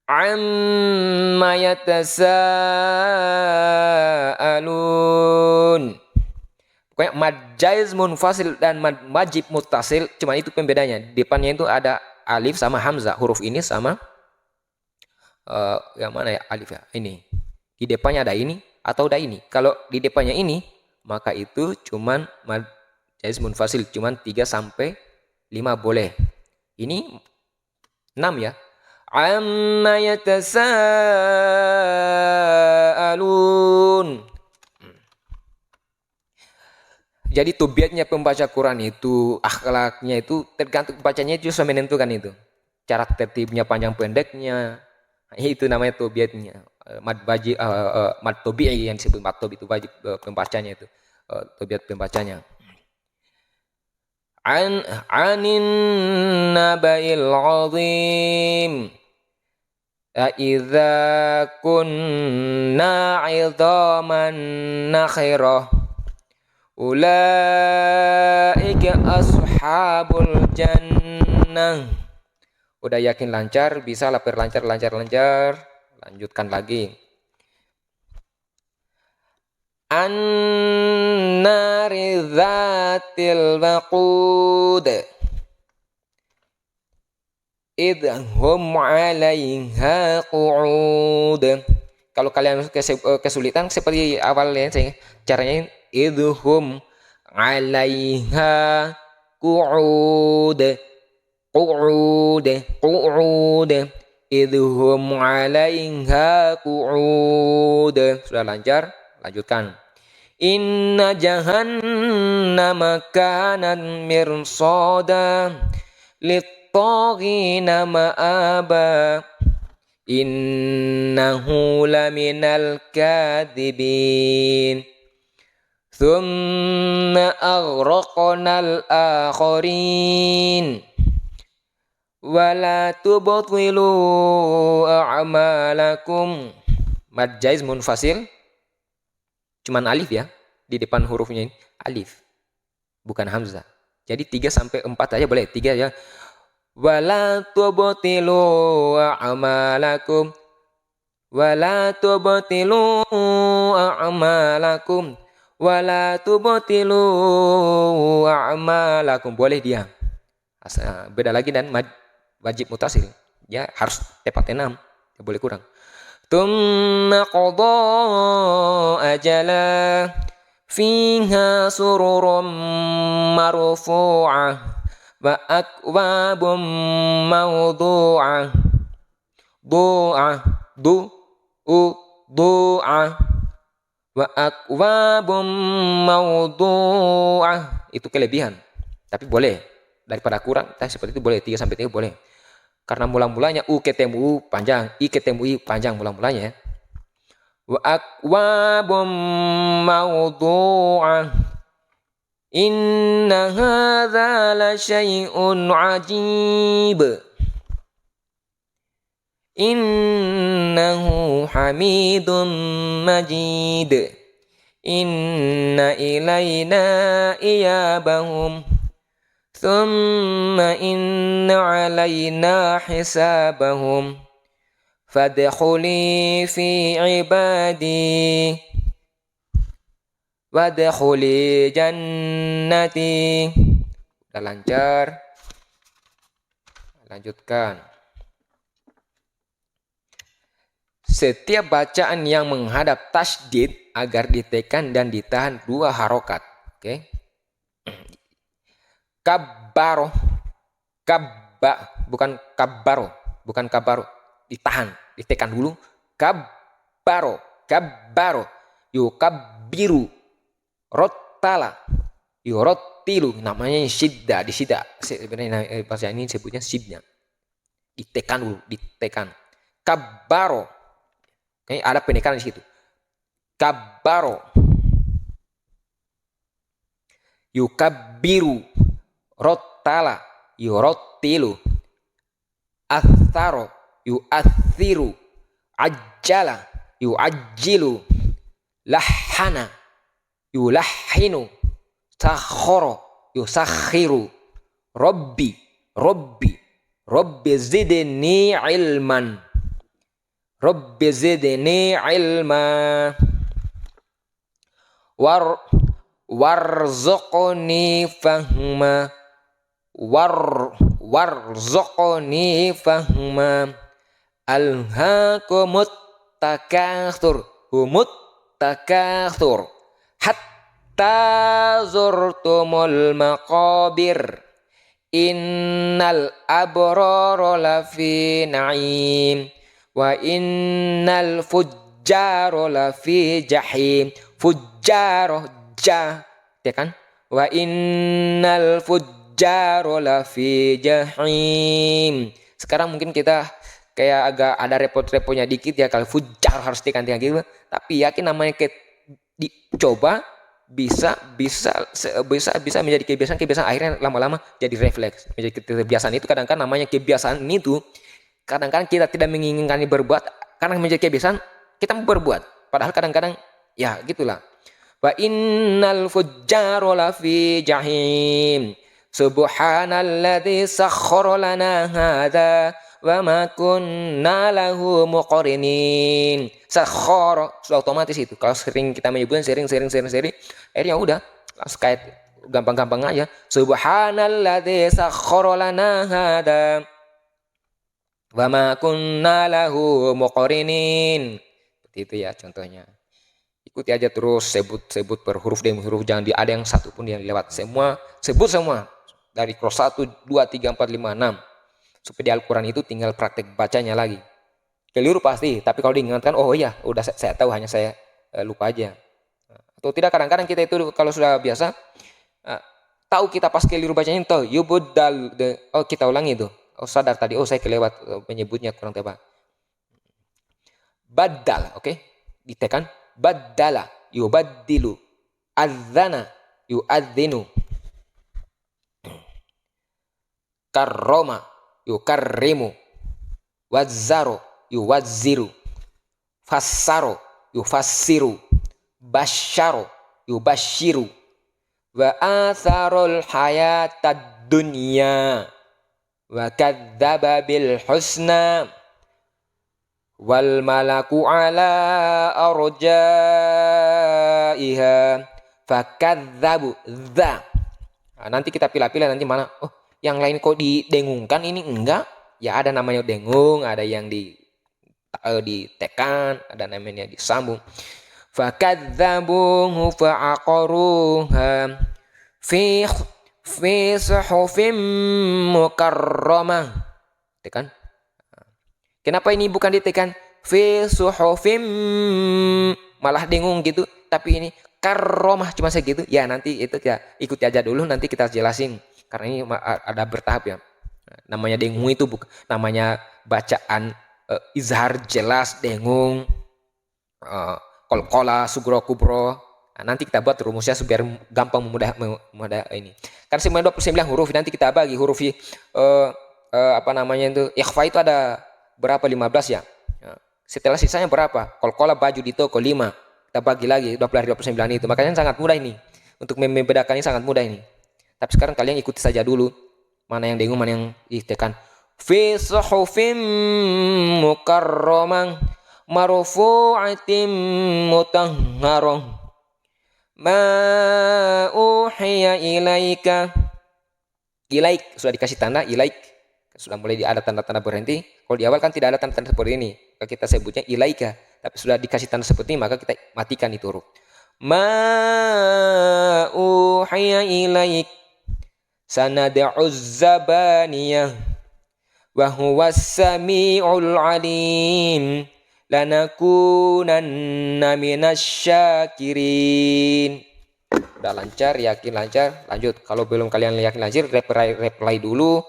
S1: Amma yatasaalun. Pokoknya mad jaiz munfasil dan mad majib muttasil, cuma itu pembedanya. Depannya itu ada alif sama hamzah. Huruf ini sama yang mana ya alif ya? Ini. Di depannya ada ini atau ada ini. Kalau di depannya ini, maka itu cuman mad jaiz munfasil, cuman 3 sampai 5 boleh. Ini 6 ya. Amma yatasaalun. Jadi tabiatnya pembaca Quran itu, akhlaknya itu tergantung bacanya itu sudah menentukan itu. Cara tertibnya, panjang pendeknya, itu namanya tabiatnya. Mad tabi'i yang disebut mad tabi itu wajib pembacanya itu. Tabiat pembacanya. Anin nabail azim. Idza kunna 'idhaman nakhirah. Ulaika ashabul jannah. Udah yakin lancar, bisa lapar lancar. Lanjutkan lagi. An-nari dzatil waqud. Idhum 'alaiha qu'ud. Kalau kalian kesulitan seperti awalnya caranya idhum 'alaiha qu'ud idhum 'alaiha qu'ud. Sudah lancar, lanjutkan. Inna jahannama kanat mirsada lit-taghina ma'aba. Innahu laminal kadhibin. Thumma aghraqnal akharin. Wala tubtilu a'malakum. Mad jaiz munfasil. Cuman alif ya. Di depan hurufnya ini alif. Bukan hamzah. Jadi 3 sampai 4 aja boleh. 3 ya. Wala tubtilu a'malakum. Wala tubtilu a'malakum. Wala tubtilu a'malakum. Boleh dia. Beda lagi dan wajib mutasil. Ya harus tepat 6. Ya boleh kurang. Tumma qada ajala fiha sururum marfu'ah wa akwabum mawdu'ah du'ah du'ah wa akwabum mawdu'ah. Itu kelebihan. Tapi boleh. Daripada kurang, seperti itu boleh. 3 sampai 3 boleh. Karena mula-mulanya u ketemu u panjang, i ketemu i panjang mula-mulanya. Wa akwabum mawdu'ah. Inna hadza la syai'un ajib. Innahu hamidun majid. Inna ilayna iyabahum. Thumma inna alayna hisabahum. Fadkhuli fi ibadi. Wadkhuli jannati. Udah lancar. Lanjutkan. Setiap bacaan yang menghadap tasydid agar ditekan dan ditahan 2 harokat. Oke. Kabbaro. Bukan kabbaro. Bukan kabbaro. Ditahan. Ditekan dulu. Kabbaro. Yukabbiru. Rottala. Yurottilu. Namanya syiddah. Disiddah. Sebenarnya bahasa ini sebutnya syiddah. Ditekan dulu. Ditekan. Kabbaro. Oke, ada penekanan di situ. Kabbaro. Yukabbiru. Rottala. Yurottilu. Atharo. Yu'athiru. Ajjala. Yu'ajjilu. Lahana. Yulahhinu. Sakhoro. Yusakhiru. Rabbi. Rabbi zidni ilman. Rabbi zidni ilma. Warzuqni fahma. Warzuqni fahma. Alhaakumut takatsur. Humut takatsur. Hatta zurtumul maqabir. Innal abrara lafi na'im. Wa innal fujjara lafi jahim. Fujjara ya kan? Wa innal fujjara lafi jahim. Sekarang mungkin kita kayak agak ada repot-repotnya dikit ya kalau fujjar harus tekan-tekan gitu. Tapi yakin namanya dicoba bisa menjadi kebiasaan akhirnya lama-lama jadi refleks. Menjadi kebiasaan itu kadang-kadang namanya kebiasaan itu kadang-kadang kita tidak menginginkan berbuat karena menjadi kebiasaan kita mau berbuat. Padahal kadang-kadang ya gitulah. Wa innal fujjara lafi jahim. Subhanalladzi sakhkhara lana hadza wa ma kunna lahu muqrinin. Sakhkhara sudah otomatis itu. Kalau sering kita menyebutkan sering akhirnya udah langsung kayak gampang-gampang aja. Subhanalladzi sakhkhara lana hadza wa ma kunna lahu muqrinin. Seperti itu ya contohnya. Ikuti aja terus sebut per huruf demi huruf, jangan ada yang satu pun yang lewat. Semua sebut semua dari cross 1 2 3 4 5 6. Supaya di Al-Qur'an itu tinggal praktek bacanya lagi. Keliru pasti, tapi kalau diingatkan oh iya, udah saya tahu, hanya saya lupa aja. Atau tidak kadang-kadang kita itu kalau sudah biasa tahu kita pas keliru bacanya tahu yubuddal, oh kita ulangi itu. Oh sadar tadi, oh saya kelewat menyebutnya kurang tepat. Badal, oke? Ditekan. Baddala, yubaddilu. Adzana, yu'adzinu. Karroma, yukarrimu. Wazzaro yuwazziru. Fassaro yufassiru. Basyaro yubasyiru. Wa atharul hayatad dunya wa kadzdzaba bil husna wal malaku ala arjaiha fakadzabu dza. Nah, nanti kita pilih-pilih nanti mana, oh yang lain kok didengungkan, ini enggak. Ya ada namanya dengung, ada yang ditekan, ada namanya disambung. Fakadzabuhu fa'aqaruha fi suhufim mukarramah. Tekan. Kenapa ini bukan ditekan fi suhufim, malah dengung gitu, tapi ini karomah cuma segitu. Ya nanti itu ya ikuti aja dulu, nanti kita jelasin karena ini ada bertahap ya. Namanya dengung itu namanya bacaan izhar jelas dengung, kolkola sugro kubro. Nah, nanti kita buat rumusnya biar gampang mudah ini. Kan 29 huruf, nanti kita bagi huruf apa namanya itu ikhfa itu ada berapa, 15 ya. Setelah sisanya berapa? Kolkola baju di toko 5. Kita bagi lagi 20 dari 29 itu. Makanya sangat mudah ini. Untuk membedakannya sangat mudah ini. Tapi sekarang kalian ikuti saja dulu. Mana yang dengung, mana yang ditekan. Fi suhufim mukarramah marfu'atin mutahharah ma uhiya ilaika. Ilaik sudah dikasih tanda, ilaik sudah mulai ada tanda-tanda berhenti. Kalau di awal kan tidak ada tanda-tanda seperti ini, maka kita sebutnya ilaika. Tapi sudah dikasih tanda seperti ini, maka kita matikan itu huruf. Ma uhiya ilaik sanad'uz zabaniyah wa huwas sami'ul alim lanakunanna minasyakirin. Udah lancar, yakin lancar, lanjut. Kalau belum kalian yakin lancar, reply dulu.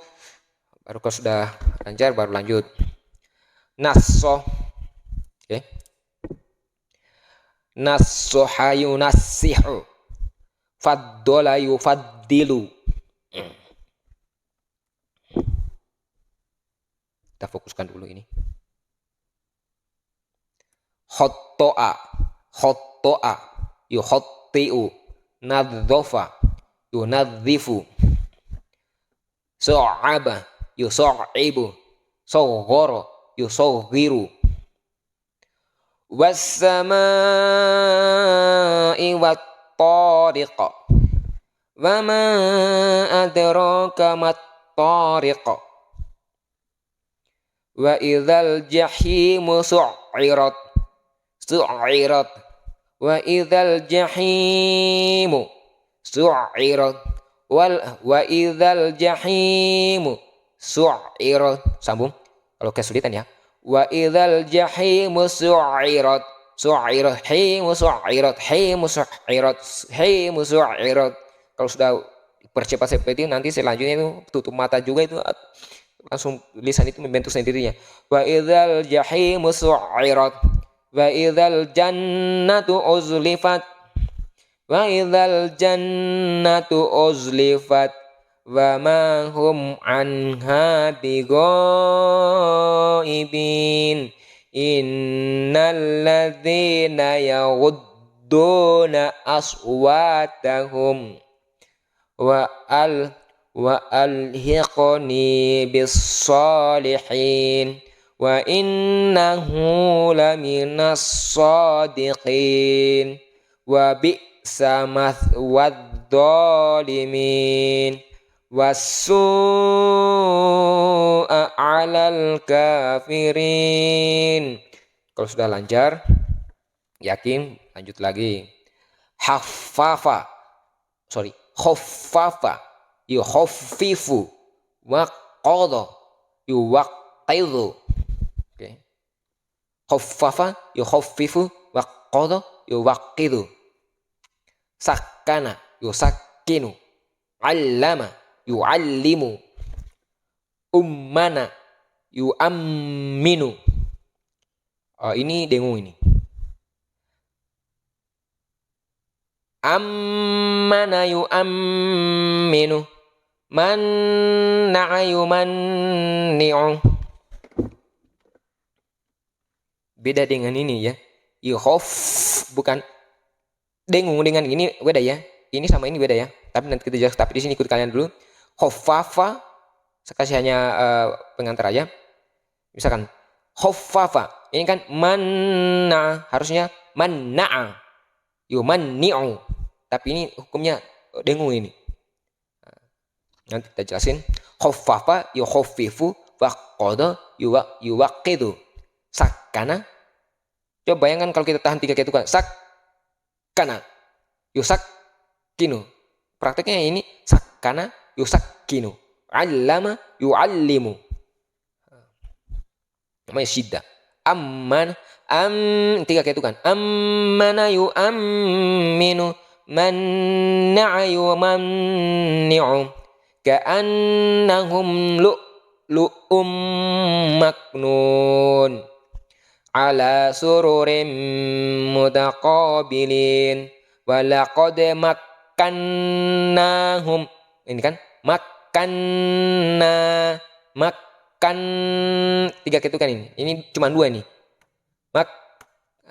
S1: Baru kalau sudah lancar baru lanjut. Nasso. Oke. Nassoha yunassihu. Faddola yufaddilu. Kita fokuskan dulu ini. Khotto'a, khotto'a, yukhotti'u, nadzofa, yunadzifu, so'aba, yuso'ibu, soghoro, yusoghiru. Wassama'i wattariqa, wama adraka mattariqa. Wa idzal jahimu su'irat, su'irat. Wa idzal jahimu su'irat. Wa idzal jahimu su'irat. Sambung kalau kesulitan ya. Wa idzal jahimu su'irat, su'irat, himu su'irat, himu su'irat, himu su'irat. Kalau sudah percepat seperti itu, nanti selanjutnya itu tutup mata juga itu langsung lisan itu membentuk sendirinya. Wa idzal jahimu su'irat, wa idzal jannatu uzlifat, wa idzal jannatu uzlifat, wa ma hum anha bighaibin. Innal ladzina yaghudduna aswatahum wa alhiqni bis salihin wa innahu laminas sadiqin wa bi'sa mathwad dhalimin wassu'a 'alal kafirin. Kalau sudah lancar, yakin, lanjut lagi. Khaffafa yukhaffifu wa qadha yuwaqqidu. Oke. Khaffafa yukhaffifu wa qadha yuwaqqidu. Sakkana yusakkinu. Allama yu'allimu. Ummana yu'amminu. Ini dengung ini. Ammana yu'amminu Manna'a yumanni'u. Beda dengan ini ya. Yukhaf bukan dengung dengan ini beda ya. Ini sama ini beda ya. Tapi nanti kita jelas. Tapi di sini ikut kalian dulu. Khaffafa. Sekasih hanya pengantar aja. Misalkan khaffafa. Ini kan manna. Harusnya manna'a. Yumanni'u. Tapi ini hukumnya dengung ini. Nanti kita jelasin. Khaffafa yukhaffifu waqqada yuwaqqidu. Sakana. Coba bayangkan kalau kita tahan 3 ketukan. Sakana yusakkinu. Prakteknya ini sakana yusakkinu. Allama yuallimu. Namanya syiddah. Amman 3 ketukan. Ammana yuamminu. Manna'a yumanni'u. Ka'annahum lu'um maknun. Ala sururim mutaqabilin. Walaqad makkannahum. Ini kan makkanna. Makkan 3 ketukan ini. Ini cuma 2 nih.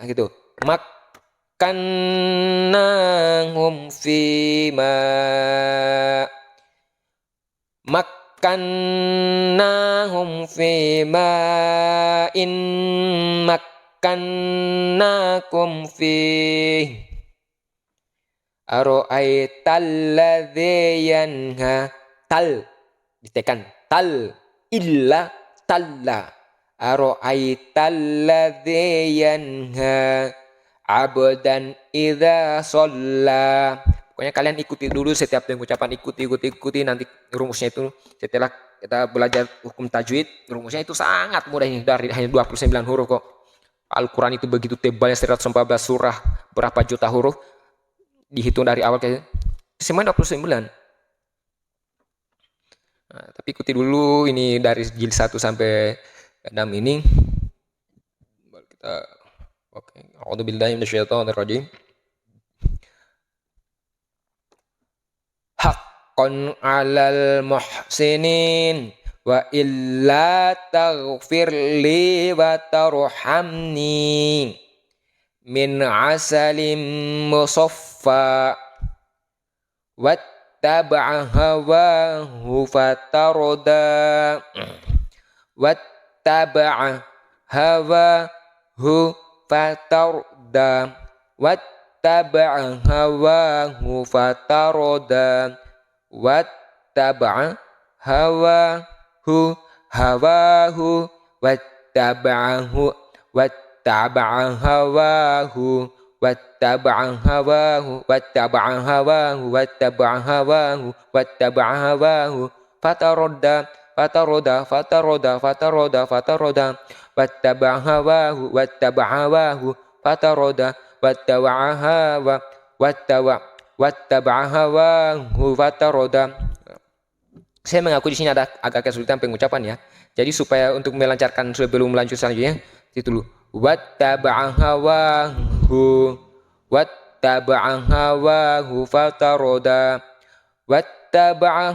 S1: Gitu. Makkannahum fima. Makkannahum fima in makkannakum fih. Ara'aital ladzi yanha. Tal ditekan. Tal illa talla. Ara'aital ladzi yanha abdan idza shalla. Pokoknya kalian ikuti dulu setiap pengucapan, ikuti nanti rumusnya itu setelah kita belajar hukum tajwid, rumusnya itu sangat mudah ini, dari hanya 29 huruf kok. Al-Quran itu begitu tebalnya 114 surah, berapa juta huruf, dihitung dari awal ke semuanya 29. Nah, tapi ikuti dulu ini dari jilid 1 sampai 6 ini. Kita oke. A'udzubillahi minasyaitonirrajim. Haqqan 'alal muhsinin wa illa taghfir li wa tarhamni min 'asalim musaffa wattaba'a hawahu fatarda wattaba'a hawahu fatarda wattaba'a hawahu fatarda wattaba'a hawahu wattaba'ahu hawahu fatarodda wattaba'a hawahu fataroda. Saya mengaku di sini ada agak kesulitan pengucapan ya. Jadi supaya untuk melancarkan sebelum lanjut selanjutnya, itu dulu. Wattaba'a hawahu fataroda. Wattaba'a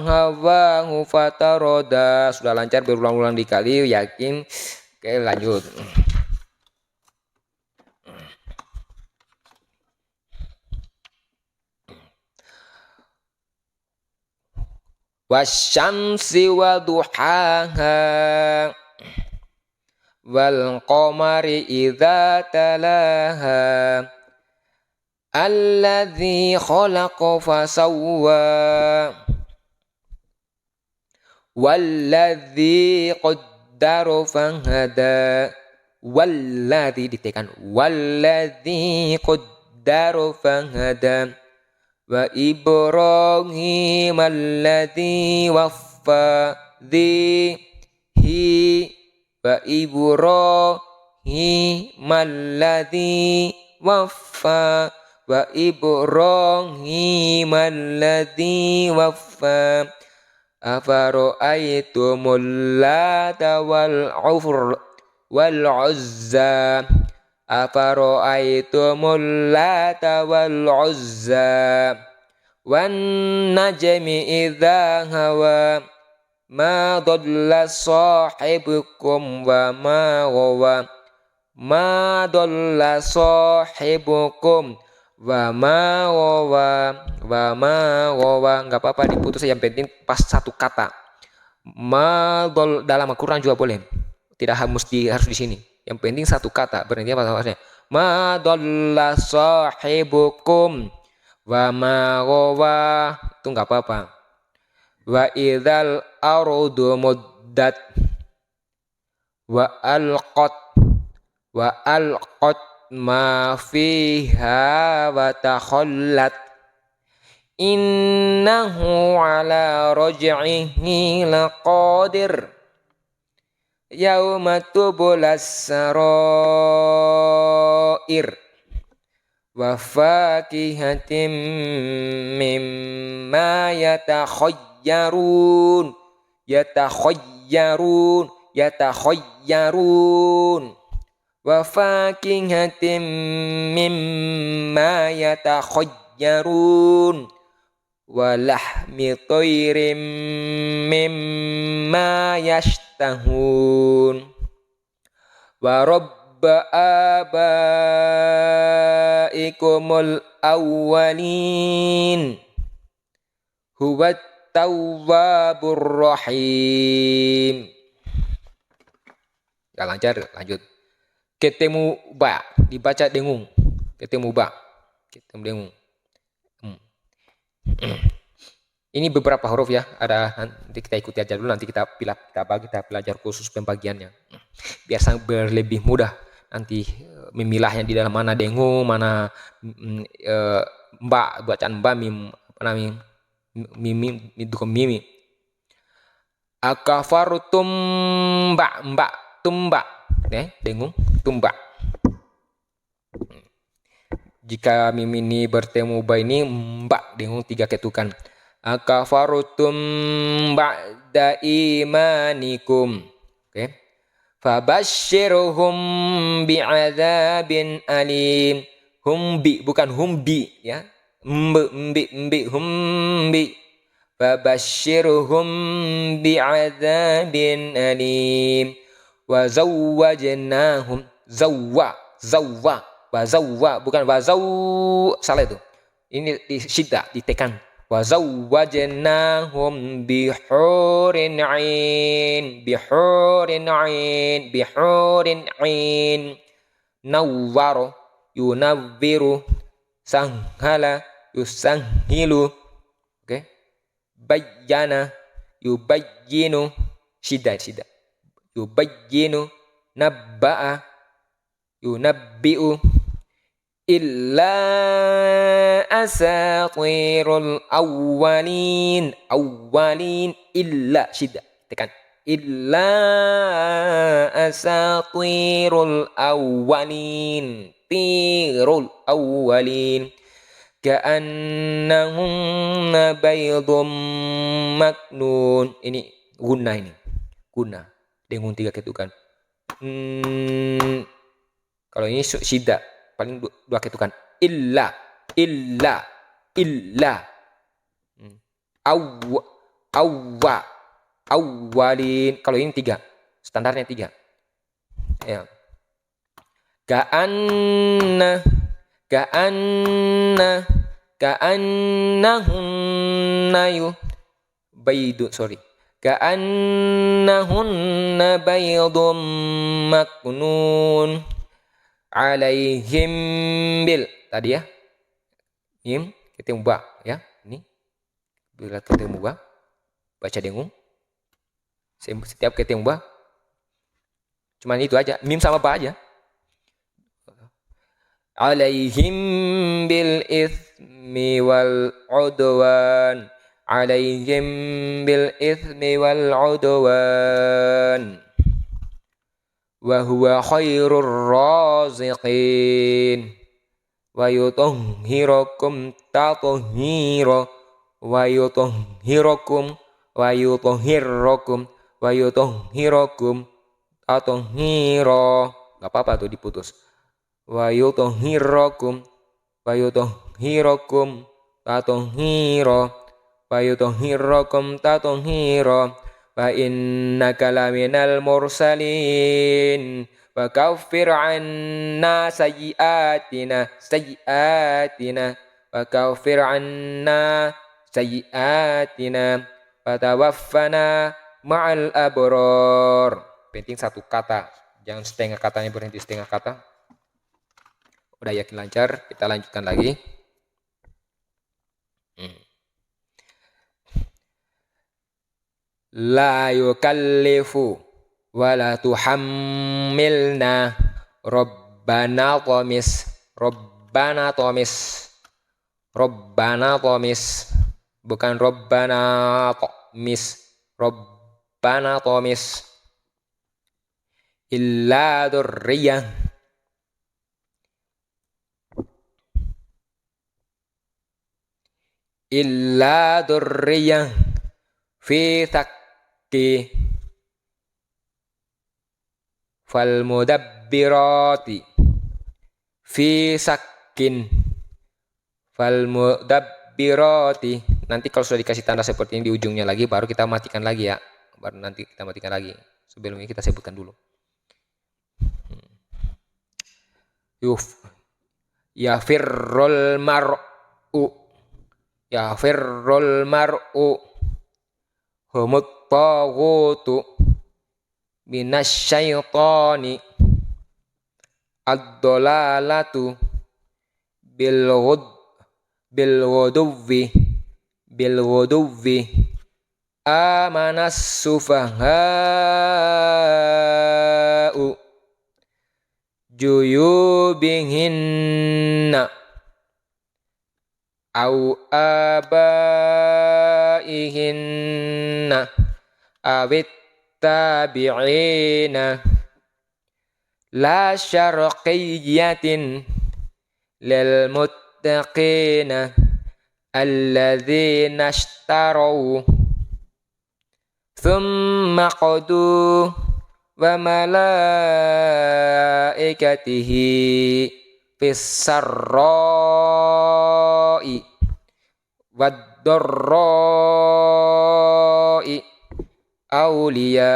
S1: hawahu fataroda. Sudah lancar berulang-ulang dikali, yakin. Oke, lanjut. Wasyamsi wa duhaha wal qamari idza talaha alladzi khalaqa fasawwa walladzi qaddara fahada. Walladzi ditekan. Walladzi qaddara fahada. Wa Ibrahim alladzi waffa wa Ibrahim alladzi waffa wa Ibrahim alladzi waffa afara'aytumul lata wal uzza afara'aytumul lata wal uzza wan najmi idza hawa ma dhalla sahibukum wa ma ghawa ma dhalla sahibukum wa ma ghawa nggak apa-apa diputus, yang penting pas satu kata. Ma dhol dalam Al-Qur'an juga boleh, tidak harus di sini, yang penting satu kata. Berarti apa maksudnya? Ma dhalla sahibukum wa ma ghawa, itu nggak apa-apa. Wa idzal ardu muddat wa alqat ma fiha wa takhallat innahu ala raj'ihi laqadir yauma tubulas sarair wa fakihatin mimma yatakhayyarun wa fakihatin mimma yatakhayyarun wa lahmi thayrin mimma yashtahun wa rabba abaikumul awwalin huwa tawwabur rahim. Gak lancar, lanjut. Ketemu ba dibaca dengung. Ketemu dengung. Ini beberapa huruf ya, ada, nanti kita ikuti aja dulu, nanti kita belajar khusus pembagiannya biar lebih mudah nanti memilahnya di dalam mana dengung, mana mbak, bacaan mbak, mim apa namanya, mimi mimi. Akafartum mbak tumba, dengung tumba. Jika mim ini bertemu ba ini mbak, dengung 3 ketukan. Akafarutum ba'da imanikum. Oke. Fabashshirhum bi'adzabin alim. Humbi bukan humbi ya. Humbi. Fabashshirhum bi'adzabin alim. Wa zawwajnahum zawwa bukan wazaw, salah itu. Ini di syiddah, ditekan. Wa zawwajnahum bihurin ain nawwaro yunawwiru sanghala yusanghilu. Oke. Bayyana yubayyinu, syiddah yubayyinu, nabba'a yunabbi'u, illa asatirul awwalin illa, syiddah tekan, illa asatirul awwalin ka'annahum baydum maknun. Ini guna, dengung 3 ketukan. Kalau ini syiddah paling 2 ketukan. Illa awwalin. Kalau ini 3, standarnya 3 ya. Ka'annahunna baydum maknun alaihim bil, tadi ya, mim ketemu ba ya. Ini bila ketemu ba baca dengung, setiap ketemu ba cuman itu aja, mim sama ba aja. Alaihim bil itsmi wal udwan, alaihim bil itsmi wal udwan wa huwa khairur raziqin wa yutahhirukum tathhira wa yutahhirukum tathhira. Enggak apa-apa tuh diputus. Wa yutahhirukum tatahira wa yutahhirakum tatahira wa innaka laminal mursalin wa kaffir anna sayyiatina wa kaffir anna sayyiatina wa tawaffana ma'al abror. Penting satu kata, jangan setengah katanya berhenti setengah kata. Udah yakin lancar, kita lanjutkan lagi. La yukallifu wa la tuhammilna Rabbana tomis bukan Rabbana tomis, Rabbana tomis illa durriyah fi thakki fal mudabbirati fi sakkin fal mudabbirati. Nanti kalau sudah dikasih tanda seperti ini di ujungnya lagi baru kita matikan lagi ya. Baru nanti kita matikan lagi. Sebelumnya kita sebutkan dulu. Yafirrul mar'u humut taghutu minasyaitani ad-dalalatu bilghudwi amanas sufaha'u juyubihinna au abaihinna awit tabi'ina la syarqiyatin lil muttaqina alladzina ishtaraw thumma qadu wa malaikatihi fis-sarra'i wad-dharra'i awliya'uhum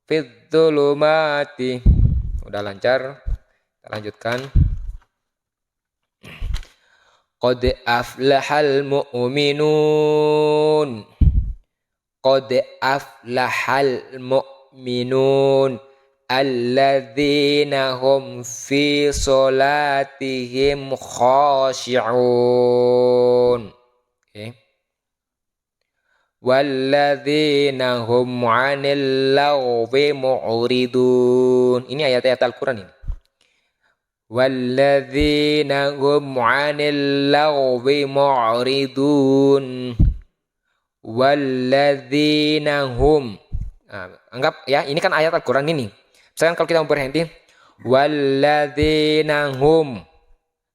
S1: fidz-zulumati. Udah lancar, kita lanjutkan. Qad aflahal mu'minun alladzina hum fi sholatihim khashi'un. Okay. Walladzina hum 'anil lagwi mu'ridun. Ini ayat-ayat Al-Qur'an ini. Walladzina hum 'anil lagwi mu'ridun. Walladzina hum. Anggap ya, ini kan ayat Al-Qur'an ini. Misalkan kalau kita mau berhenti, walladzina hum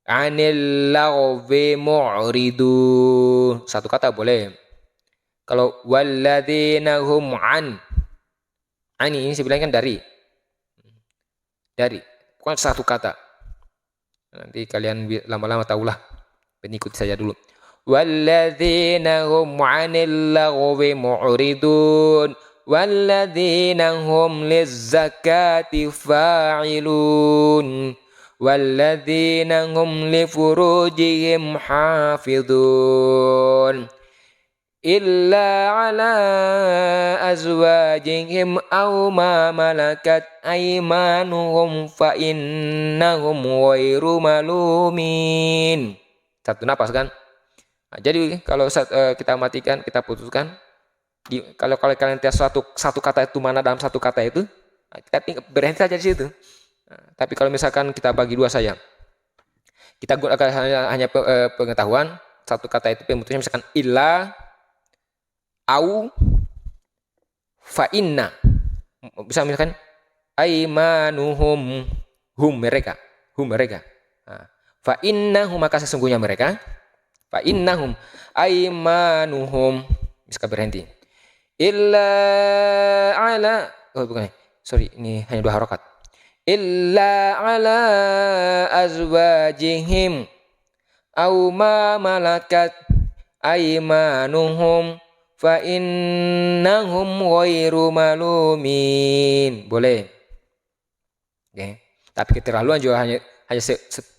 S1: 'anil lagwi mu'ridun. Satu kata boleh. Kalau walladzina hum an ini sebenarnya kan dari bukan satu kata. Nanti kalian lama-lama tahulah, ikuti saja dulu. Walladzina hum 'anil lagwi mu'ridun walladzina hum lizzakati fa'ilun walladzina hum li furujihim hafidun illa ala azwajihim aw ma malakat aymanuhum fa innahum ghairu malumin. Satu napas kan? Nah, jadi kalau kita matikan, kita putuskan kalau kalian tes satu kata itu mana dalam satu kata itu, kita berhenti saja di situ. Nah, tapi kalau misalkan kita bagi dua saja, kita gunakan hanya pengetahuan, satu kata itu pemutusnya misalkan illa au fa inna, bisa misalkan aimanuhum mereka nah, fa innahum maka sesungguhnya mereka, fa innahum aimanuhum, bisa berhenti illa ala ini hanya 2 harokat illa ala azwajihim au ma malakat aimanuhum fa innahum ghairu malumin. Boleh. Oke. Tapi keterlaluan juga hanya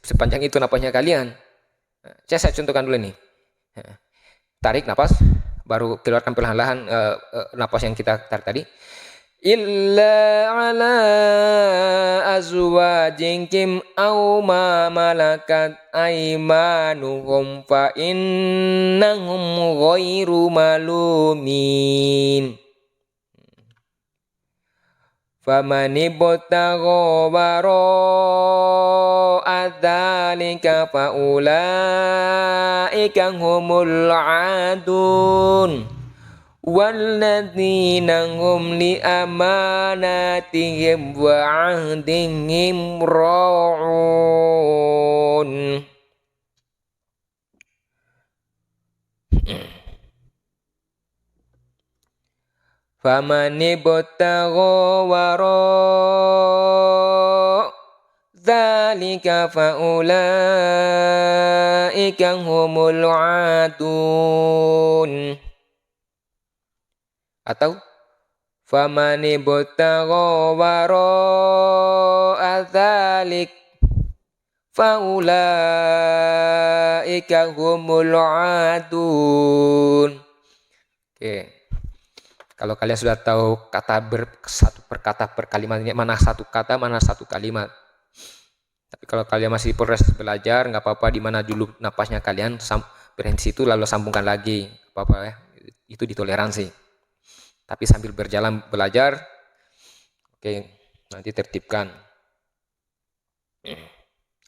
S1: sepanjang itu napasnya kalian. Saya contohkan dulu nih. Tarik napas, baru keluarkan perlahan-lahan napas yang kita tarik tadi. Illa ala azwajihim aw ma malakat aymanuhum fa innahum ghairu malumin. Faman ibtagha wara'a dzalika fa ulaika humul 'adun. Walladzina hum li amanatihim wa 'ahdihim ra'un. Faman ibtagha wara'a dzalika fa ulaika humul 'adun. Atau faman ibtagha wara'a dzalik fa ulaika humul 'adun. Oke. Kalau kalian sudah tahu kata satu per kata per kalimatnya, mana satu kata, mana satu kalimat. Tapi kalau kalian masih proses belajar, nggak apa-apa, di mana dulu napasnya kalian berhenti situ lalu sambungkan lagi, apa-apa ya, itu ditoleransi. Tapi sambil berjalan belajar, oke, nanti tertibkan.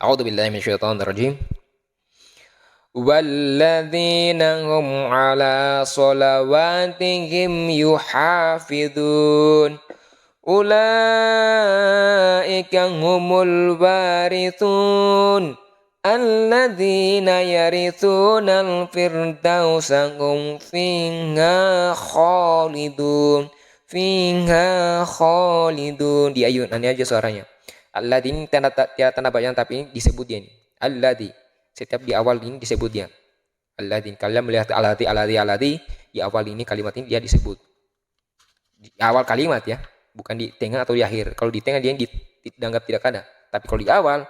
S1: A'udzubillahi minasyaitonirrajim. Walladzina hum ala sholawatihim yuhafidun. Ulaika humul warithun alladzina yarithunal firdausa hum fiha khalidun. Fiha khalidun. Di ayat ini aja suaranya. Alladzina tanda bacaan tapi disebut dia ini. Alladzi. Setiap di awal ini disebut dia. Alladzi. Kalian melihat alladzi di awal ini kalimat ini dia disebut. Di awal kalimat ya, bukan di tengah atau di akhir. Kalau di tengah dia dianggap tidak ada, tapi kalau di awal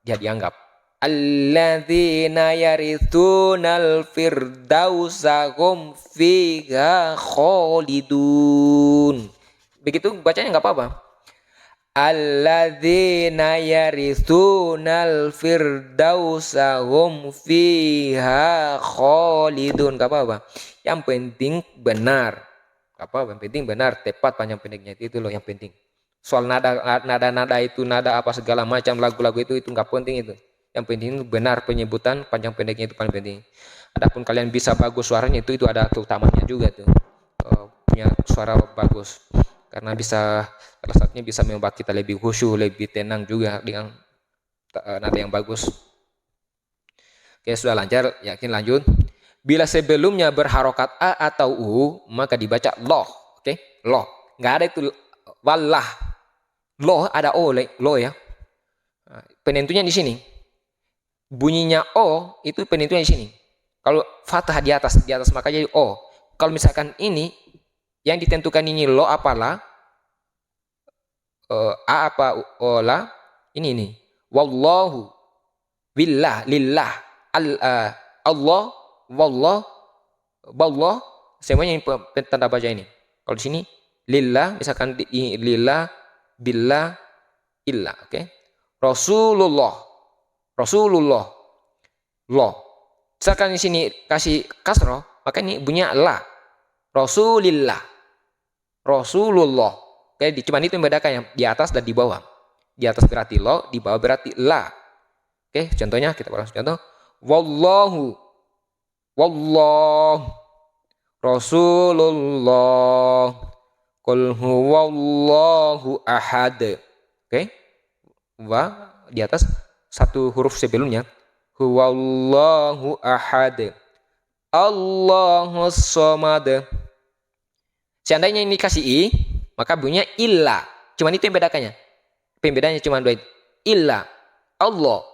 S1: dia dianggap. Alladzina yarithunal firdausa hum fiha khalidun. Begitu bacanya enggak apa-apa. Alladzina yarithunal firdausa hum fiha khalidun. Enggak apa-apa. Yang penting benar. Apa yang penting benar, tepat panjang pendeknya itu loh yang penting. Soal nada itu, nada apa segala macam lagu-lagu itu enggak penting itu. Yang penting itu benar penyebutan, panjang pendeknya itu paling penting. Adapun kalian bisa bagus suaranya itu ada keutamanya juga tuh. Punya suara bagus. Karena bisa salah satunya bisa membuat kita lebih khusyuk, lebih tenang juga dengan nada yang bagus. Oke, sudah lancar, yakin lanjut. Bila sebelumnya berharokat a atau u, maka dibaca loh. Oke, loh. Nggak ada itu wallah. Loh ada o, loh ya. Penentunya di sini. Bunyinya o itu penentunya di sini. Kalau fathah di atas maka jadi o. Kalau misalkan ini yang ditentukan ini lo apalah, a apa o la, ini wallahu, billah, lillah, Allah, wallah, semuanya ini tanda baca ini. Kalau di sini lillah, misalkan lillah, billah, illah, oke. Rasulullah, lo. Misalkan di sini kasih kasroh, maka ini bunyinya la. Rasulullah. Oke, cuma itu yang membedakan yang di atas dan di bawah. Di atas berarti lo, di bawah berarti la. Oke, contohnya kita bahas contoh. Wallahu. Rasulullah. Qul huwallahu ahad. Oke. Wa di atas satu huruf sebelumnya. Huwallahu ahad. Allahus samad. Seandainya ini kasih i, maka bunyinya illa. Cuman itu yang bedakannya. Pembedanya cuma dua itu. Illa. Allah.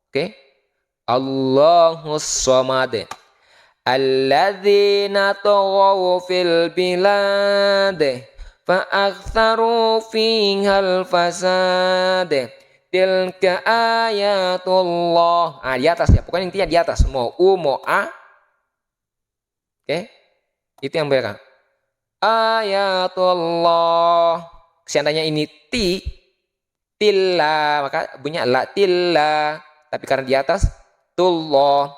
S1: Oke. Allahus Samad. Alladzina taghaw fil bilad fa aktsaru fihal fasad. Tilka ayatullah. Ah, di atas ya, pokoknya intinya di atas. Mau u mau a. Oke. Itu yang mereka. Ayatullah. Seandainya ini tilla, maka bunyinya la tilla. Tapi karena di atas tullah.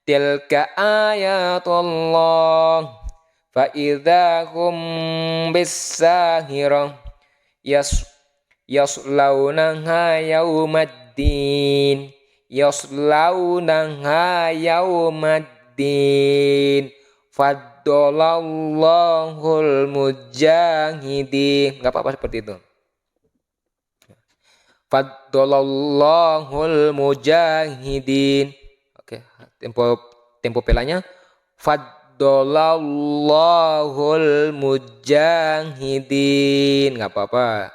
S1: Tilka ayatullah fa idzahum bis-sahirah yaslaunaha yaumaddin faddalallahul mujahidin. Enggak apa-apa seperti itu. Faddalallahul mujahidin. Oke, tempo pelanya faddalallahul mujahidin. Enggak apa-apa.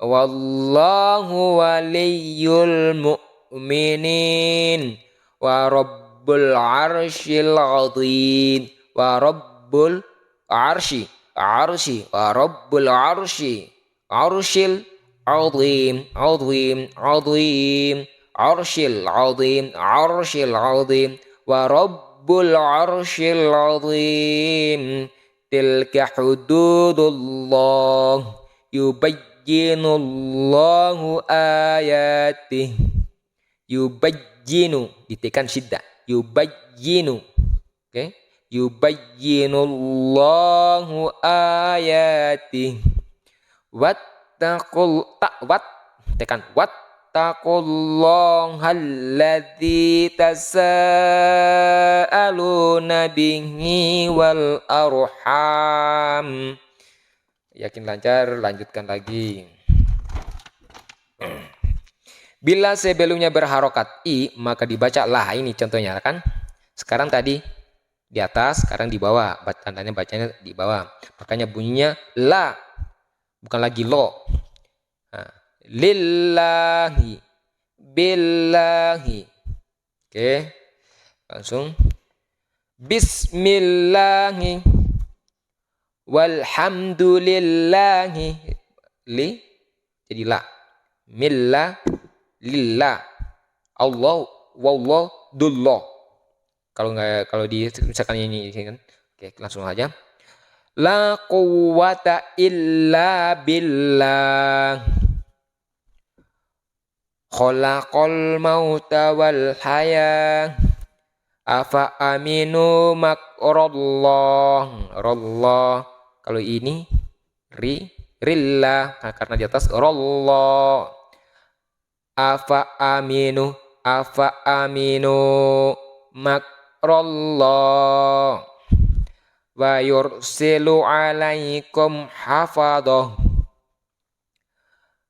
S1: Wallahu waliyul mu'minin wa rabbul arsyil azim wa rabbul arsy wa rabbul arsy arsyil azim arsyil azim wa rabbul arsyil azim. Tilka hududullah yubayyinullahu ayatih. Yubayyinu ditekan syiddah, yubayyinu. Oke, yubayyinullahu ayatih. Wattaqul ta'wat tekan wattaqullahal tasaaluna bihi wal arham. Yakin lancar, lanjutkan lagi. Bila sebelumnya berharokat i, maka dibaca lah. Ini contohnya kan. Sekarang tadi di atas, sekarang di bawah. Tandanya bacanya di bawah. Makanya bunyinya la, bukan lagi lo. Nah, lillahi, billahi. Oke, langsung. Bismillahi. Walhamdulillahi li jadi la millah lillah Allah wallah dullah. Kalau di misalkan ini kan. Oke, langsung aja. La quwwata illa billah khalaqal mauta wal hayah afa aminu makrallah rallah. Kalau ini rillah, nah, karena di atas rallah. Afa aminu makrallah wa yursilu alaikum hafadah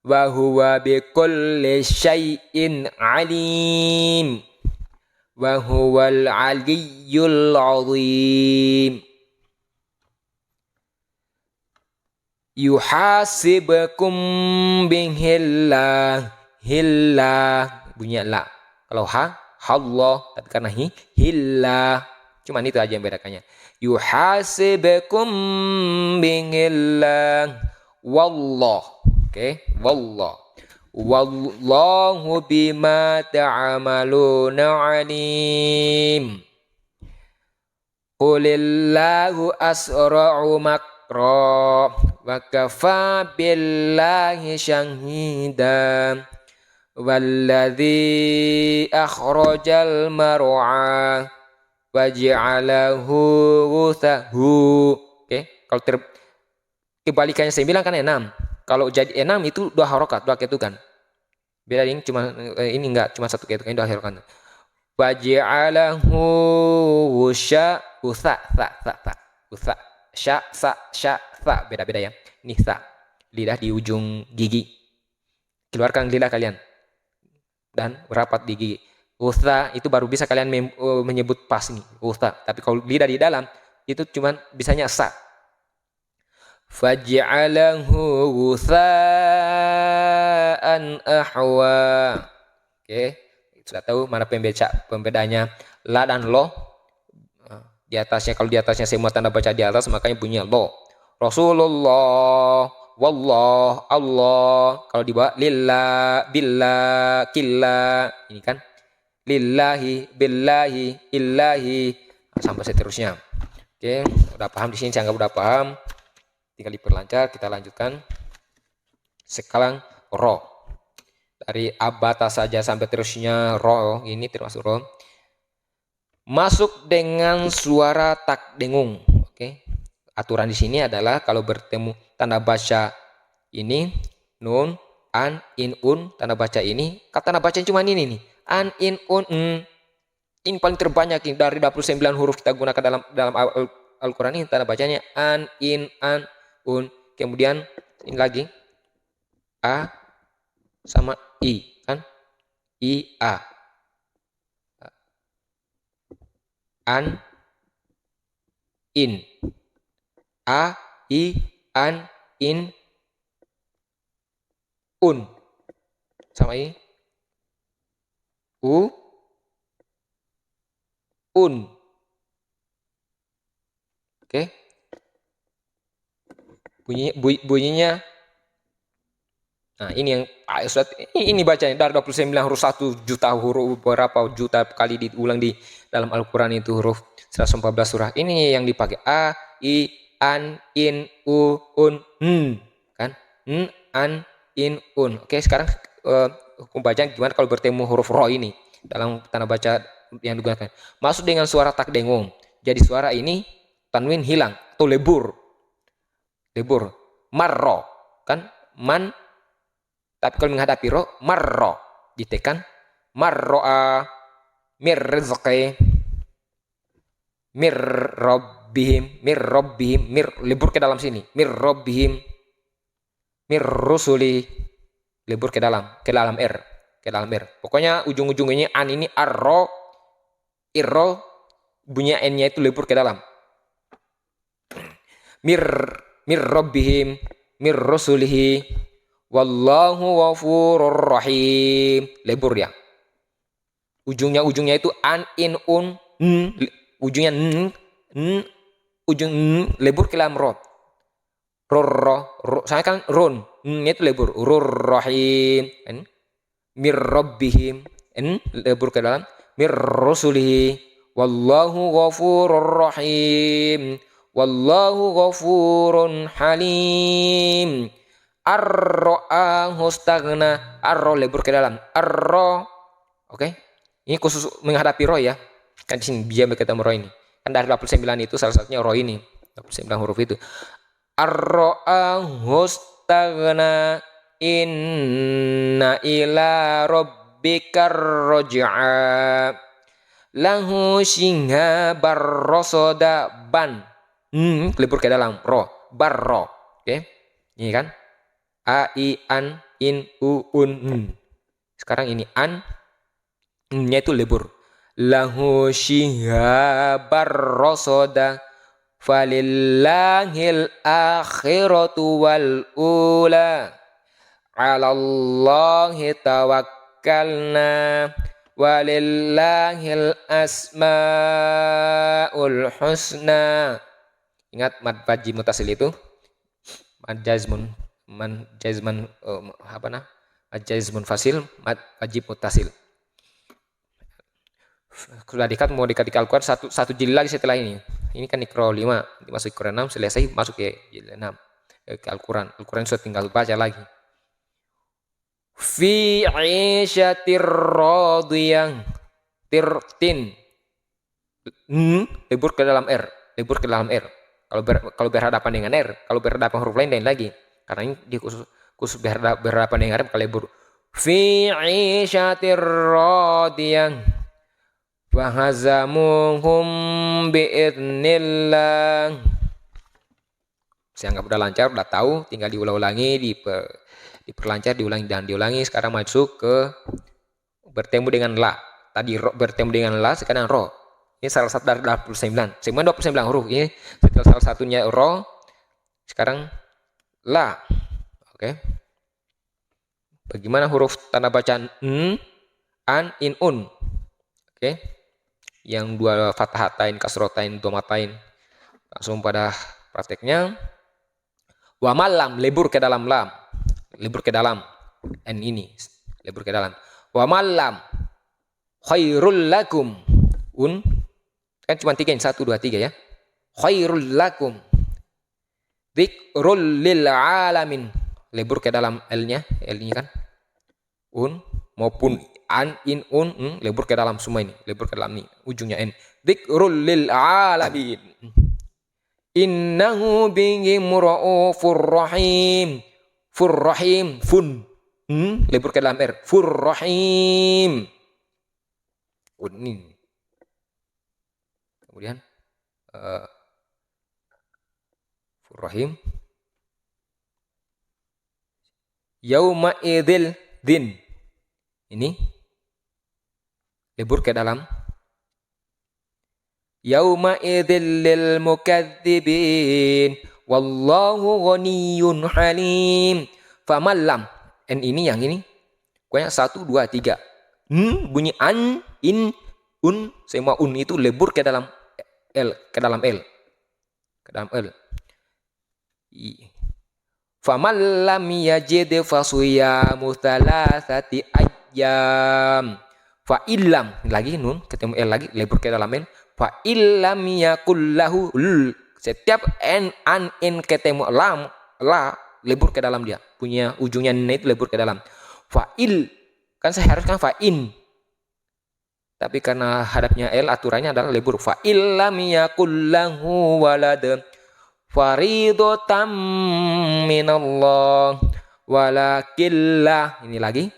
S1: wa huwa bikulli syai'in alim wa huwal aliyyul azim. Yuhasibukum bihillah bunyi la. Kalau Allah, tapi karena hillah, cuman itu aja yang bedakannya. Yuhasibukum bihillah wallah. Oke, wallah. Wallahu bima ta'amaluna alim. Qulillahu asra'u makra wa kafa billahi syahida. Walladzi akhrajal mar'a waj'alahu wuthahu. Oke, kalau kebalikannya 9 kan 6. Kalau jadi 6 itu 2 harokat, 2 ketukan. Beda ini cuma ini enggak cuma 1 ketukan, 2 harokat. Waj'alahu wusha utha sya sa beda-beda ya. Ini sa lidah di ujung gigi. Keluarkan lidah kalian dan rapat di gigi. Utha itu baru bisa kalian menyebut pas nih, utha. Tapi kalau lidah di dalam itu cuman bisanya sa. Faj'alahu wutha'an ahwa. Oke, Sudah tahu mana pembedanya la dan lo. Di atasnya, kalau di atasnya semua tanda baca di atas, makanya bunyinya lo. Rasulullah, wallah, Allah. Kalau di bawah lillah, billah, killah. Ini kan lillahi, billahi, illahi, sampai seterusnya. Oke, udah paham di sini? Saya anggap udah paham. Tinggal diperlancar, kita lanjutkan. Sekarang ro. Dari abata saja sampai terusnya ro, ini termasuk ro. Masuk dengan suara tak dengung. Oke. Aturan di sini adalah kalau bertemu tanda baca ini nun, an, in, un, tanda baca ini, kata tanda baca cuma ini nih. An, in, un, ini paling terbanyak ini dari 29 huruf kita gunakan dalam Al-Qur'an ini tanda bacanya an, in, an, un. Kemudian ini lagi a sama i kan? I, a. An, in, a, i, an, in, un, sama ini u, un. Oke, bunyinya. Nah, ini yang ini bacanya dari 29 huruf 1 juta huruf, berapa juta kali diulang di dalam Al-Qur'an itu huruf 114 surah. Ini yang dipakai a, i, an, in, u, un, kan? An, in, un. Oke, sekarang hukum bacaan gimana kalau bertemu huruf ro ini dalam tanda baca yang digunakan. Masuk dengan suara tak dengung. Jadi suara ini tanwin hilang atau lebur. Lebur. Marro, kan? Man. Tapi kalau menghadapi ro, marro, ditekan, marro'a, mirrizqi, mirrobbihim, lebur ke dalam sini, mirrobbihim, mirrusuli, lebur ke dalam R, Pokoknya ujung-ujung ini an ini arro, irro, bunyi n-nya itu lebur ke dalam. Mirrobbihim, mirrusulihi, wallahu ghafurur rahim. Lebur ya. Ujungnya itu an, in, un, ujungnya ujung lebur ke dalam ro. Saya kan ron, itu lebur. Rahim. Mir rabbihim, lebur ke dalam. Mir rusulihi, wallahu ghafurur rahim. Wallahu ghafurun halim. Ar-ro'ahu staghna, ar-ro lebur ke dalam, ar-ro. Oke. Ini khusus menghadapi ro ya. Kan di sini biar ketemu ro ini. Kan dari 29 itu salah satunya ro ini. 29 huruf itu. Ar-ro'ahu staghna, inna ila rabbikar raj'a. Lahu shinghabar rasada ban. Lebur ke dalam ro, barro. Oke. Ini kan? A, i, an, in, u, un. Sekarang ini an, nya itu lebur. Lahu shihabar rasada, falillahil akhiratu wal ula, alallahi tawakkalna, walillahil asma'ul husna. Ingat mad faji mutasil itu? Mad jazmun fasil, mad wajib mutasil. Sudah mau dekat di Al-Quran satu jilid lagi setelah ini. Ini kan Iqra 5, dimasuki Quran 6, selesai masuk ke jilid 6 ke Al-Quran. Al-Quran sudah tinggal baca lagi. Fi 'isyatir radiyah, tirtin. Lebur ke dalam R. Kalau berhadapan dengan R, kalau berhadapan huruf lain lain lagi. Karena ini di khusus berhadapan dengan R kalau lebur. Fi 'isyatir radiyah, fahazamuhum bi'idnillah. Saya anggap udah lancar, udah tahu, tinggal diulang-ulangi, diperlancar, diulangi. Sekarang masuk ke bertemu dengan la. Tadi bertemu dengan la, sekarang ro. Ini salah satu dari 29. Semua 29 huruf. Ini salah satunya ro. Sekarang la. Oke. Bagaimana huruf tanda bacaan an, in, un. Oke. Yang dua fathatain, kasrotain, domatain. Langsung pada prakteknya. Wa malam, lebur ke dalam lam. Lebur ke dalam. N ini. Lebur ke dalam. Wa malam. Khairul lakum. Un. Kan cuma 3, 1, 2, 3 ya. Khairul lakum. Dzikrul lil alamin. Lebur ke dalam L-nya. L-nya kan. Un. Maupun an, in, un. Lebur ke dalam semua ini. Lebur ke dalam ini. Ujungnya N. Dzikrul lil alamin. Innahu bihim ra'ufur rahim. Fur rahim. Fun. Lebur ke dalam R. Fur rahim. Un ini. Kemudian. Fur rahim. Yauma idil din. Ini lebur ke dalam. Yauma idil lil mukadzibin. Wallahu ghaniyun halim. Famallam. N ini yang ini. Pokoknya 1, 2, 3. Bunyi an, in, un. Semua un itu lebur ke dalam L. Ke dalam L. Ke dalam L. Faman lam yajid fasuyamu thalathati ayyam. Fa illam, lagi nun ketemu L lagi, lebur ke dalam L. Fa illam yakul lahu. Setiap n, an, in ketemu lam, la, lebur ke dalam dia. Punya ujungnya n itu lebur ke dalam. Fa il, kan saya haruskan fa in. Tapi karena hadapnya L, aturannya adalah lebur. Fa illam yakul lahu walad. Faridotam minallah walakillah, ini lagi,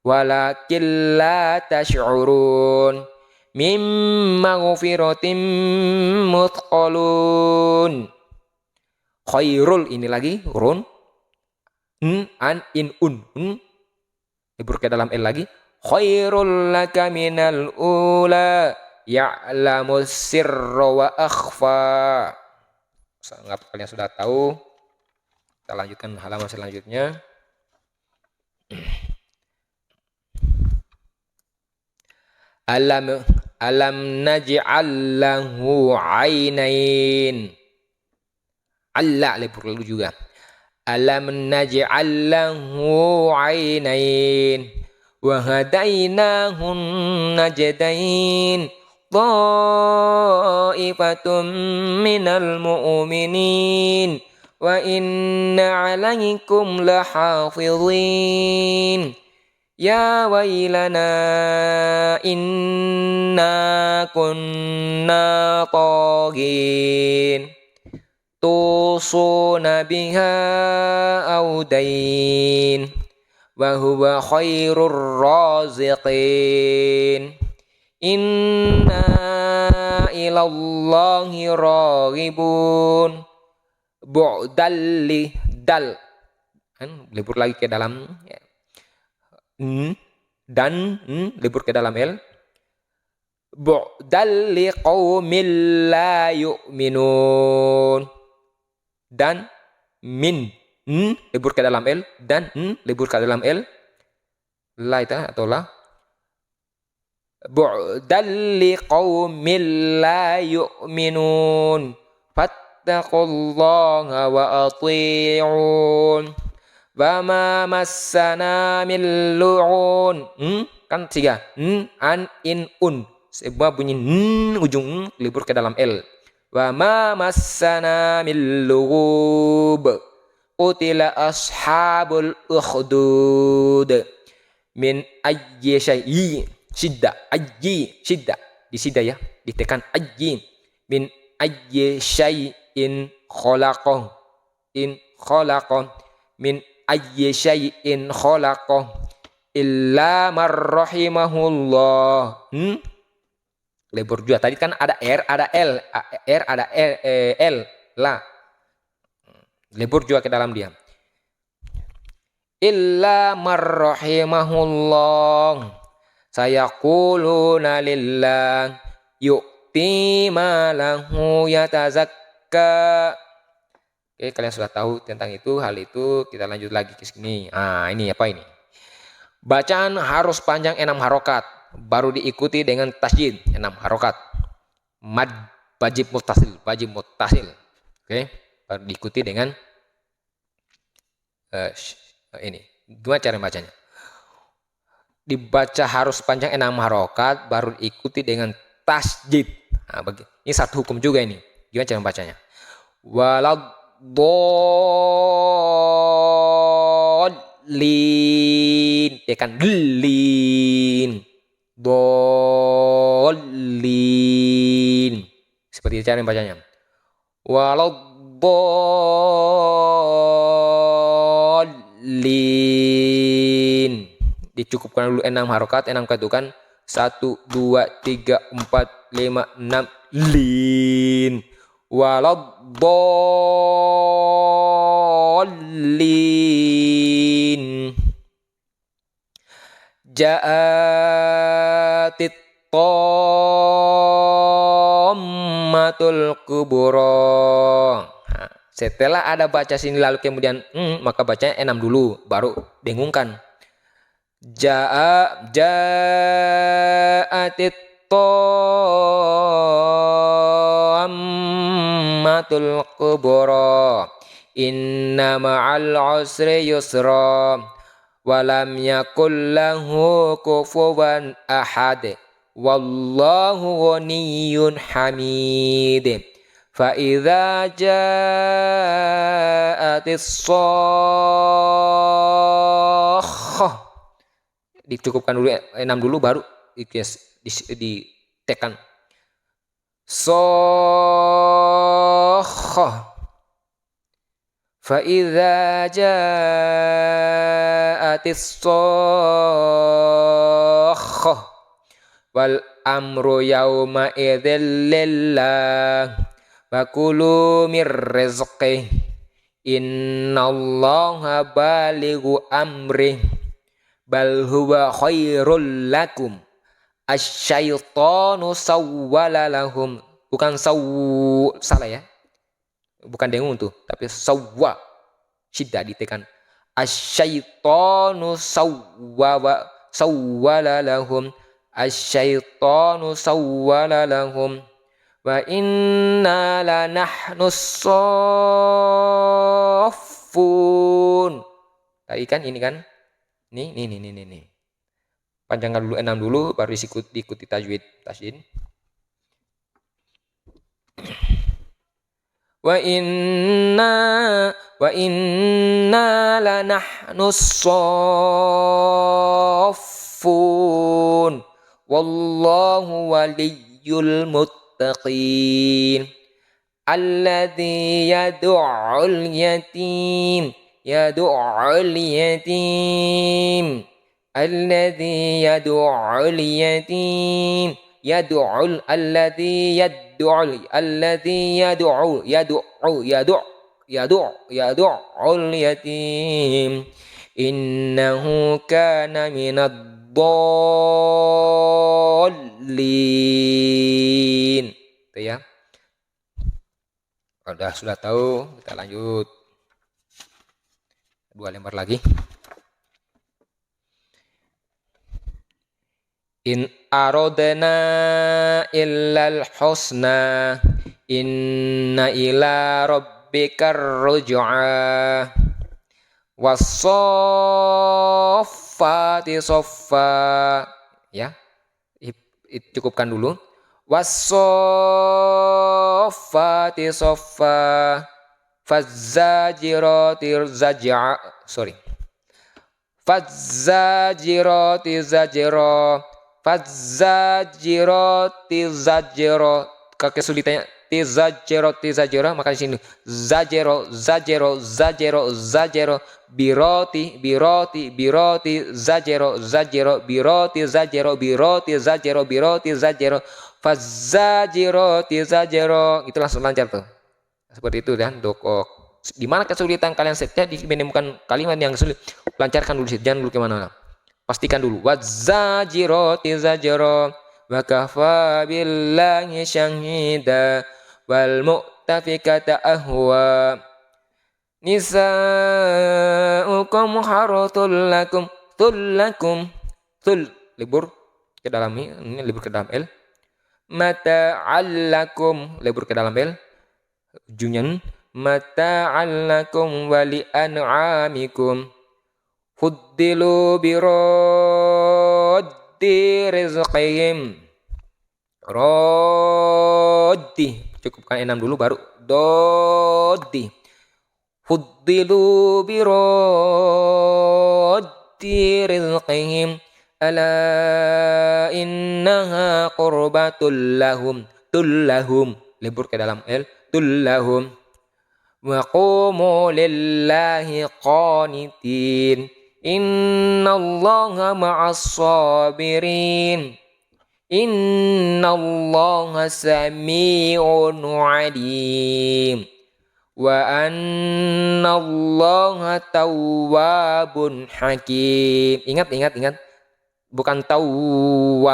S1: walakillah tash'urun mimma ghufiratim muthqalun. Khairul, ini lagi run, an, in, un, lebur ke dalam L lagi. Khairul laka minal ula ya'lamu sirra wa akhfa. Sangat kalian sudah tahu. Kita lanjutkan halaman selanjutnya. Alam naj'al lahu 'ainain. Alla lebur lalu juga. Alam naj'al lahu 'ainain wa hadainahun najdain. Ta'ifatum minal mu'minin wa inna 'alaikum lahafizin. Ya wailana inna kunna taghin. Tusuna biha audain wa huwa khairur raziqin. Inna ilallahi raghibun. Bu'dal li dal. Lebur lagi ke dalam dan lebur ke dalam L. Bu'dal li qaumin la yu'minun. Dan min lebur ke dalam L, dan lebur ke dalam L. La itu atau la. Bu'dal liqaumin la yu'minun fattaqullaha wa ati'un wa ma massana min lu'un. Kan 3, an, in, un. Semua bunyi ujung libur ke dalam L. Wa ma massana min lughub qutila ashabul ukhdud min ayyi syai'in. Sidda, ajji, sidda, di sidda ya, ditekan ajji. Min ayyi syai'in khalaqah, in khalaqah, min ayyi syai'in khalaqah illa marrahimahullah. Lebur juga, tadi kan ada R, ada L, R ada L, la. Lebur juga ke dalam dia. Illa marrahimahullah. Sayaquluna lillah yu'ti ma lahu yatazakka. Oke, kalian sudah tahu tentang itu, hal itu. Kita lanjut lagi ke sini. Ini apa ini? Bacaan harus panjang 6 harokat, baru diikuti dengan tasjid 6 harokat. Mad wajib muttasil. Oke, baru diikuti dengan ini. Gimana cara bacanya? Dibaca harus panjang 6 harokat, baru diikuti dengan tasjid. Nah, ini satu hukum juga ini. Gimana cara bacanya? Lin, tekan lin, dolin, seperti itu cara bacanya. Waladolin, dicukupkan dulu 6 harokat. 6 kali itu kan 1, 2, 3, 4, 5, 6 lin. Waladolin. Ja'atit tommatul kubura. Nah, setelah ada baca sini lalu kemudian maka bacanya 6 dulu, baru dengungkan. Ja'atit tommatul kubura. Inna ma'al usri yusra. Walam yakul lahu kufuwan ahad. Wallahu ghaniyyun hamid. Fa idza ja'atis shakhah, dicukupkan dulu 6 dulu, baru ditekan shakhah. Fa idza ja'atis shakhah wal amru yauma idzil lillah fakulu mir rizqi innallaha balighu amri bal huwa khairul lakum asyaitanu sawwala lahum, bukan salah ya, bukan dengung tuh, tapi sawwa, syiddah ditekan. Asyaitanu sawwala lahum, asyaitanu sawwala lahum, wa inna lanahnu saffun. Tadi kan ini kan, nih. Panjangkan dulu 6 dulu, baru diikuti tajwid tasjid. Wa inna lanahnu saffun wallahu waliyyul muttaqin alladzi yad'ul yatim alladzi yad'ul yatim yad'ul yatim innahu kana minad dallin. Itu ya. Sudah tahu, kita lanjut. 2 lembar lagi. In aradna illal husna inna ila rabbikar ruj'a was-saffati saffa. Ya, cukupkan dulu. Was-saffati saffa faz-zajirati zaj'a. Faz-zajirati zajra. Faz-zajirati zajra. Kesulitannya tizajro, maka di sini zajero biroti zajero biroti zajero faz-zajirati zajro. Itu langsung lancar tuh. Seperti itu dan doko. Di mana kesulitan kalian setiap menemukan kalimat yang sulit, lancarkan dulu, jangan dulu kemana-mana. Pastikan dulu. Waz-zajirati zajra wa kafa billahi syahida wal mu'tafikata ahwa nisa'ukum harthul lakum Tullakum. Tul libur ke dalam ini libur ke dalam L. Mata'allakum libur ke dalam L. Ujungnya mata'allakum wali an'amikum. Fuddilu biraddi rizqihim. Roddi. Cukupkan 6 dulu baru doddi. Fuddilu biraddi rizqihim. Ala innaha qurbatul lahum. Tullahum. Libur ke dalam L. Tullahum. Wa qumu lillahi qanitin. Innallaha ma'as sabirin. Innallaha sami'un 'alim. Wa annallaha tawwabun hakim. Ingat. Bukan tahu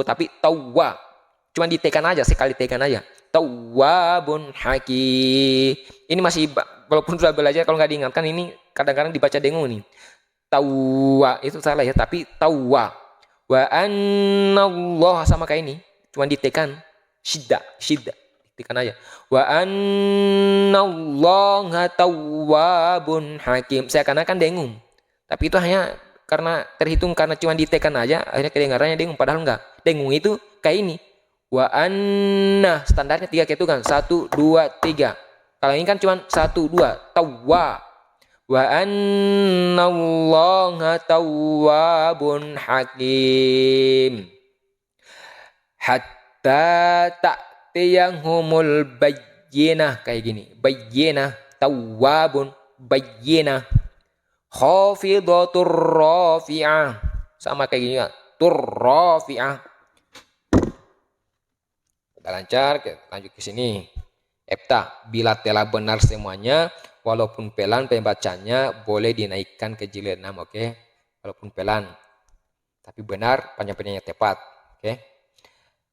S1: tapi tawwa. Cuma ditekan aja, sekali tekan aja. Tawwabun hakim. Ini masih walaupun sudah belajar kalau nggak diingatkan ini kadang-kadang dibaca dengung nih. Tawwa itu salah ya, tapi tawwa. Wa annallaha sama kayak ini, cuma ditekan syiddah, ditekan aja. Wa annallaha tawwabun hakim. Seakan-akan dengung. Tapi itu hanya karena terhitung karena cuma ditekan aja, akhirnya kedengarannya dengung, padahal enggak. Dengung itu kayak ini. Wa anna, standarnya 3 ketukan. 1 2 3. Kalau ini kan cuma 1 2, tawwa. Wa annallaha tawwabun hakim. Hatta ta'tiyahumul bayyinah, kayak gini. Bayyinah, tawwabun, bayyinah. Khafidatur rafi'ah, sama kayak gini kan. Turrafi'ah. Kita lancar, lanjut ke sini. Ebta, bila telah benar semuanya, walaupun pelan pembacanya boleh dinaikkan ke jilid 6, oke? Walaupun pelan, tapi benar panjang-panjangnya tepat, oke?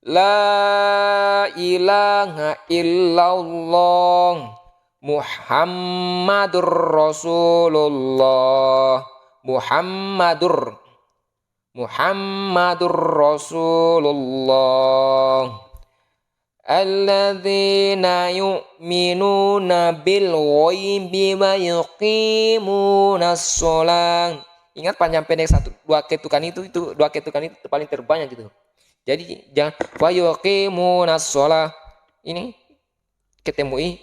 S1: La ilaha illallah Muhammadur Rasulullah. Muhammadur Rasulullah. Alladzina yu'minuna bil ghaibi wa yuqimunas shalah. Ingat panjang pendek 2 ketukan itu 2 ketukan itu paling terbanyak gitu. Jadi jangan wa yuqimunas shalah. Ini ketemu i,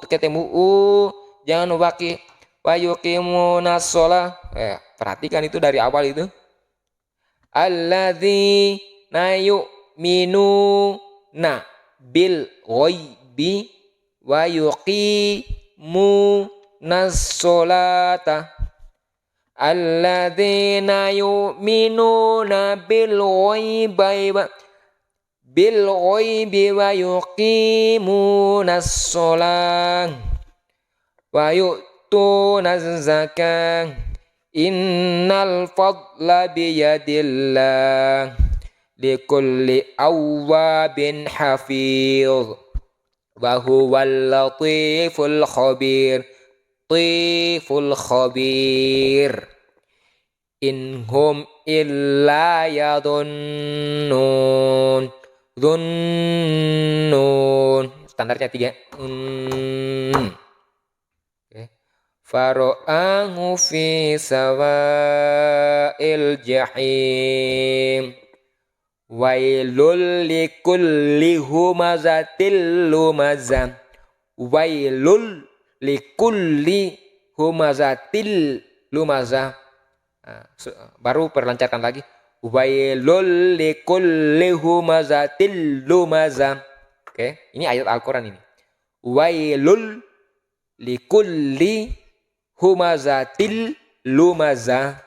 S1: ketemu u, jangan pakai wa yuqimunas shalah. Perhatikan itu dari awal itu. Alladzina yu'minuna bil ghaibi wa yuqimunas sholata. Alladzina yu'minuna bil ghaibi wa yuqimunas sholat wa yu'tunaz zakah. Innal fadla biyadillah likulli awwabin hafiz wa huwal latiful khabir. Latiful khabir. Inhum illa yadunnun. Dhunnun. Standarnya 3. Faro'ahu fi sawa'il jahim. Wailul likulli humazatil lumazah. Wailul likulli humazatil lumazah. Baru perlancarkan lagi. Wailul likulli humazatil lumazah. Oke, ini ayat Al-Quran ini. Wailul likulli humazatil lumazah.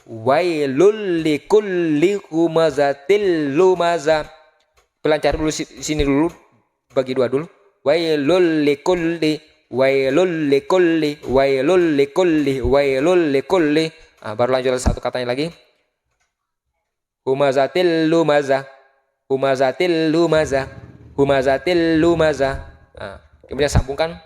S1: Wailul likulli humazatil lumazah. Pelancar dulu sini dulu, bagi 2 dulu. Wailul likulli, wailul likulli, wailul likulli, wailul likulli. Baru lanjut satu katanya lagi. Humazatil lumazah, humazatil lumazah, humazatil lumazah. Kemudian sambungkan.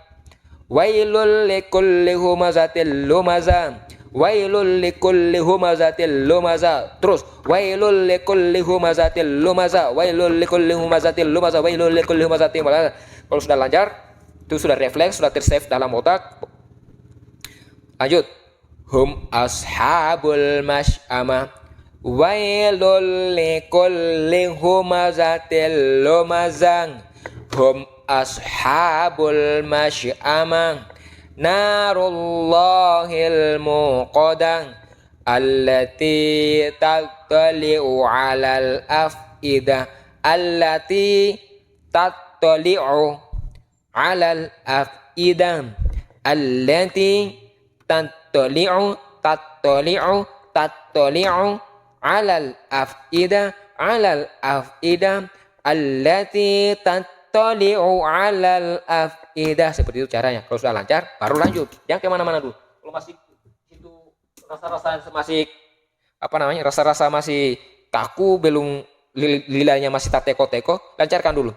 S1: Wailul likulli humazatil lumazah. Wailul likulli humazatil lumaza. Terus wailul likulli humazatil lumaza. Wailul likulli humazatil lumaza. Wailul likulli humazatil lumaza. Kalau sudah lancar, itu sudah refleks, sudah tersave dalam otak. Lanjut. Hum ashabul masy'amah. Wailul likulli humazatil lumazah. Hum ashabul masy'amah. Narullahil muqadah allati tattali'u 'alal afidah allati tattali'u 'alal afidah allati tattali'u 'alal afidah allati tattali'u 'alal afidah. Seperti itu caranya. Kalau sudah lancar baru lanjut. Yang kemana-mana dulu. Kalau masih itu rasa-rasa masih rasa-rasa masih kaku, belum lilanya masih tak teko-teko, lancarkan dulu.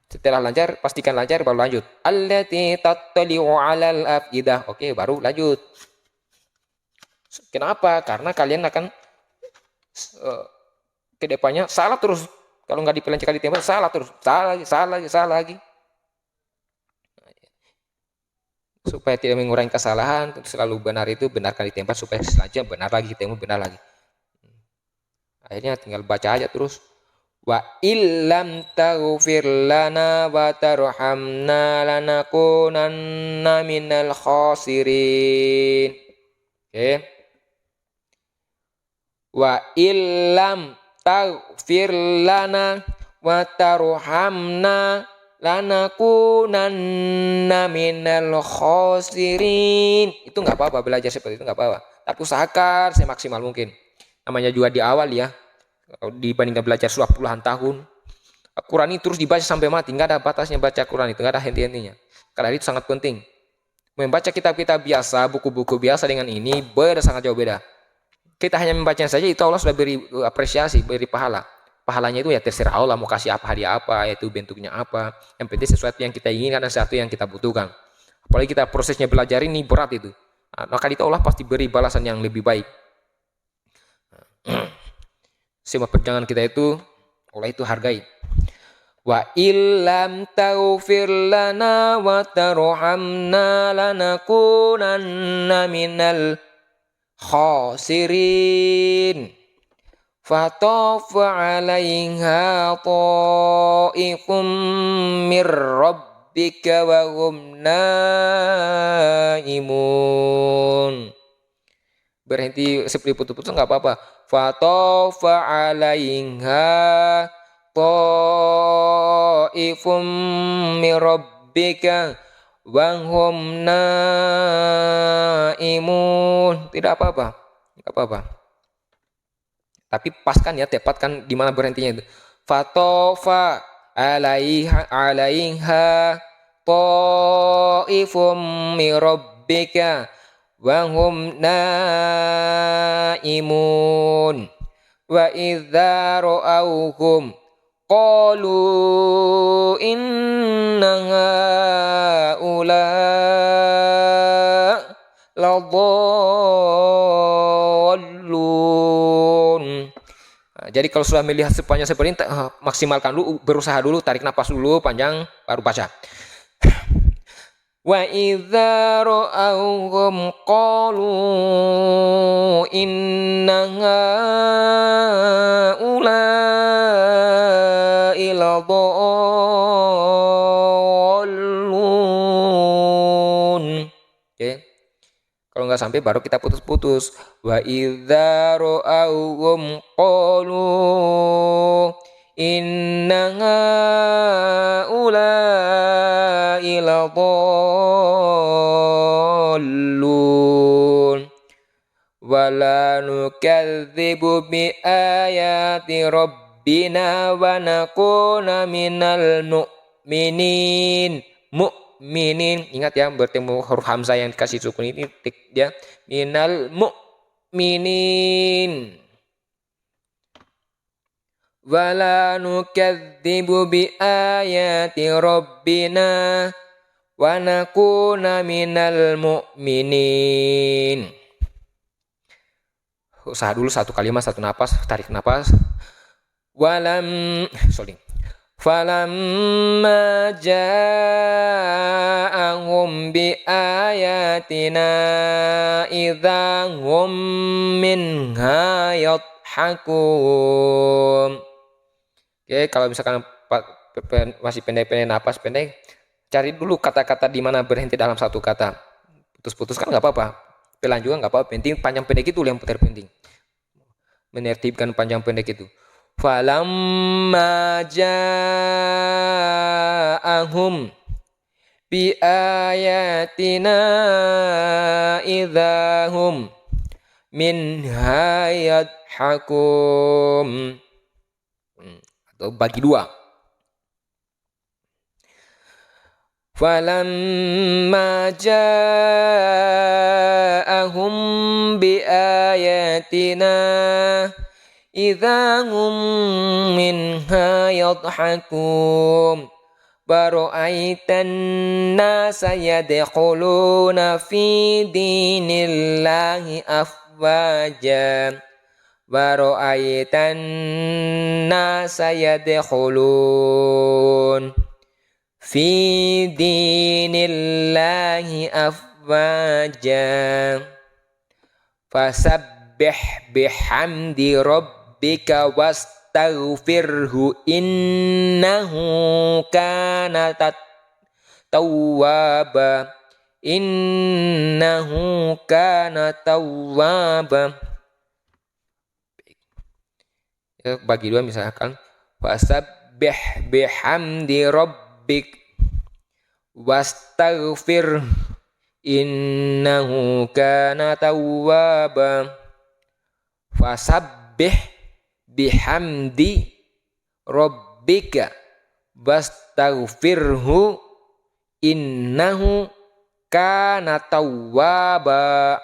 S1: Setelah lancar, pastikan lancar baru lanjut. Allati tattali'u 'alal afidah. Oke, baru lanjut. Kenapa? Karena kalian akan ke depannya salah terus. Kalau nggak dipelancarkan di tempat, salah terus. Salah lagi. Supaya tidak mengurangi kesalahan, selalu benar itu benarkan di tempat, supaya selanjutnya benar lagi, ketemu benar lagi. Akhirnya tinggal baca aja terus. Wa illam taghfir lana wa tarhamna lanakunanna minal khasirin. Oke. Wa illam taghfir lana wa tarhamna lanakunanna minal khasirin. Itu nggak apa-apa, belajar seperti itu nggak apa-apa. Tapi usahakan semaksimal mungkin. Namanya juga di awal ya. Dibandingkan belajar surah puluhan tahun, Quran ini terus dibaca sampai mati, nggak ada batasnya baca Quran itu, nggak ada henti-hentinya. Karena itu sangat penting. Membaca kitab-kitab biasa, buku-buku biasa dengan ini sangat jauh beda. Kita hanya membacanya saja, itu Allah sudah beri apresiasi, beri pahala. Pahalanya itu ya terserah Allah mau kasih apa, hadiah apa, yaitu bentuknya apa. Yang penting sesuatu yang kita inginkan dan sesuatu yang kita butuhkan. Apalagi kita prosesnya belajar ini berat itu. Maka itu Allah pasti beri balasan yang lebih baik. Semua perjuangan kita itu Allah itu hargai. Wa illam taghfir lana wa tarhamna lanakunanna minal khasirin. Fatafa 'alaiha ta'ifum mir rabbika wa hum naimun. Berhenti seperti putus-putus nggak apa-apa. Fatafa 'alaiha ta'ifum mir rabbika wa hum naimun. Tidak apa-apa. Enggak apa-apa. Tapi paskan ya, tepatkan di mana berhentinya itu. Fatafa 'alaiha ta'ifum mir rabbika wa hum naimun wa idza ra'awhum qalu inna haula ladallun. Jadi kalau sudah melihat sepanjang seperti ini, maksimalkan dulu, berusaha dulu, tarik nafas dulu panjang baru baca. Wa idza ra'awhum qalu inna haula'i ladallun. Oke. Kalau nggak sampai baru kita putus-putus. Wa idza ra'awhum qalu inna haula'i ladallun wala nukadzibu bi ayati rabbina wa nakuna minal mu'minin. Mu'minin, ingat ya, bertemu huruf hamzah yang dikasih sukun ini tik dia, minal mu'minin. Wala nukadzibu bi ayati rabbina wa nakuna minal mu'minin. Usaha dulu satu kalimat, satu napas, tarik napas. Falamma ja'ahum bi ayatina idza hum minha yadhakun. Oke, kalau misalkan masih pendek-pendek, napas pendek, cari dulu kata-kata di mana berhenti dalam satu kata. Putus-putus kan nggak apa-apa, pelan juga nggak apa-apa, penting panjang pendek itu yang terpenting. Menertibkan panjang pendek itu. Falamma ja'ahum bi ayatina idzahum minha yadhakum. Atau bagi dua. Falamma ja'ahum bi ayatina idzahum minha yadhakun. Bara'aitan nasa yadkhuluna fi dinillahi afwaja. Bara'aitan nasa yadkhulun fi dinillahi afwaja. Fasabbih bihamdi rabbika wastaghfirhu innahu kana tawwaba. Innahu kana tawwaba. Bagi dua misalkan, fasabbih bihamdi rabbik wastaghfir innahu kana tawwaba. Fasabbih bihamdi rabbika wastaghfirhu innahu kana tawwaba.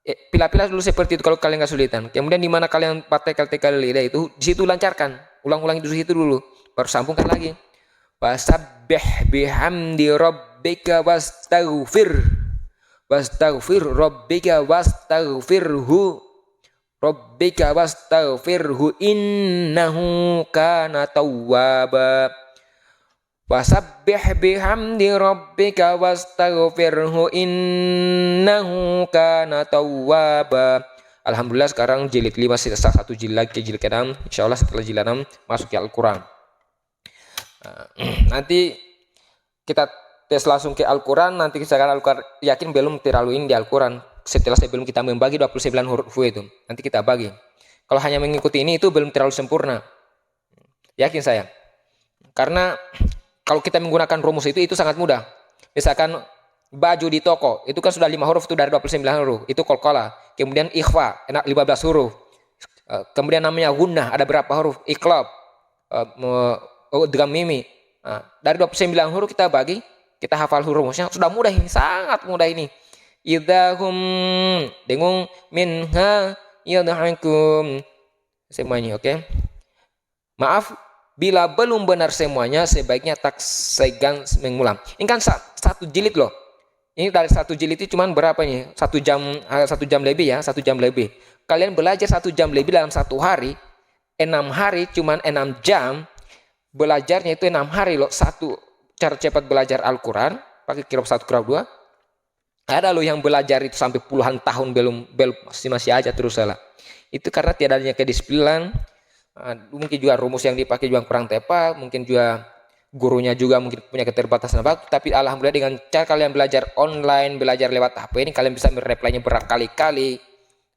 S1: Pilih-pilih dulu seperti itu kalau kalian nggak sulitan. Kemudian di mana kalian praktek kali lidah itu, di situ lancarkan. Ulang-ulang di situ dulu, baru sambungkan lagi. Fasabbih bihamdi rabbika wastaghfir rabbika wastaghfirhu innahu kana tawwaba. Wasabbih bihamdi rabbika wastaghfirhu innahu kana tawwaba. Alhamdulillah sekarang jilid 5 sisa satu jilid lagi ke jilid ke-6. Insyaallah setelah jilid 6 masuk ke Al-Quran. Nanti kita tes langsung ke Al-Quran. Nanti sekarang Al-Quran yakin belum terlalu ini di Al-Quran. Setelah sebelum kita membagi 29 huruf itu, nanti kita bagi. Kalau hanya mengikuti ini itu belum terlalu sempurna. Yakin saya. Karena kalau kita menggunakan rumus itu sangat mudah. Misalkan baju di toko, itu kan sudah 5 huruf itu dari 29 huruf. Itu qalqalah. Kemudian ikhfa, 15 huruf. Kemudian namanya gunnah, ada berapa huruf? Iqlab, dengan mimi. Dari 29 huruf kita bagi, kita hafal rumusnya. Sudah mudah ini, sangat mudah ini. Idzahum dengung minha yadhakum. Semuanya, oke? Maaf, bila belum benar semuanya, sebaiknya tak segan mengulang. Ini kan satu jilid loh. Ini dari satu jilid itu cuman berapa nih? 1 jam lebih ya, 1 jam lebih. Kalian belajar 1 jam lebih dalam 1 hari, 6 hari cuman 6 jam. Belajarnya itu 6 hari loh. Satu cara cepat belajar Al-Quran, pakai qiraat 1, qiraat 2. Ada loh yang belajar itu sampai puluhan tahun belum masih aja terus salah. Itu karena tidak adanya kedisiplinan. Mungkin juga rumus yang dipakai juga kurang tepat, mungkin juga gurunya juga mungkin punya keterbatasan waktu. Tapi alhamdulillah dengan cara kalian belajar online, belajar lewat HP ini, kalian bisa mereplaynya berkali-kali.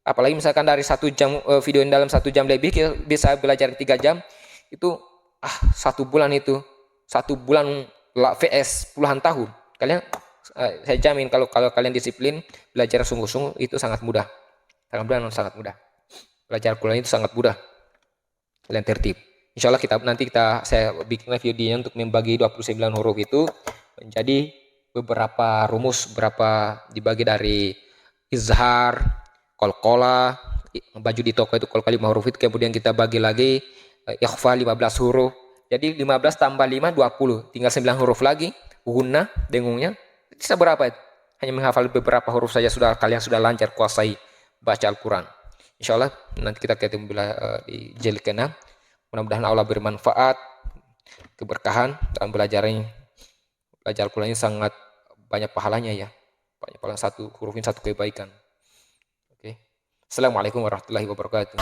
S1: Apalagi misalkan dari 1 jam video dalam 1 jam lebih, bisa belajar 3 jam. Itu 1 bulan itu, 1 bulan VS puluhan tahun. Kalian saya jamin kalau kalian disiplin, belajar sungguh-sungguh itu sangat mudah. Sangat mudah. Belajar Al-Quran itu sangat mudah. Kalian tertib. Insya Allah saya bikin videonya untuk membagi 29 huruf itu menjadi beberapa rumus, berapa dibagi dari izhar, qalqalah, baju di toko itu qalqalah 5 huruf itu, kemudian kita bagi lagi ikhfa 15 huruf. Jadi 15 tambah 5 20, tinggal 9 huruf lagi. Gunnah dengungnya bisa berapa itu? Hanya menghafal beberapa huruf saja kalian sudah lancar kuasai baca Al-Quran. Insya Allah nanti kita ketemu di jilid ke-6. Mudah-mudahan Allah bermanfaat, keberkahan dalam belajar Al-Quran ini sangat banyak pahalanya ya. Banyak pahala, satu hurufin satu kebaikan. Oke. Assalamualaikum warahmatullahi wabarakatuh.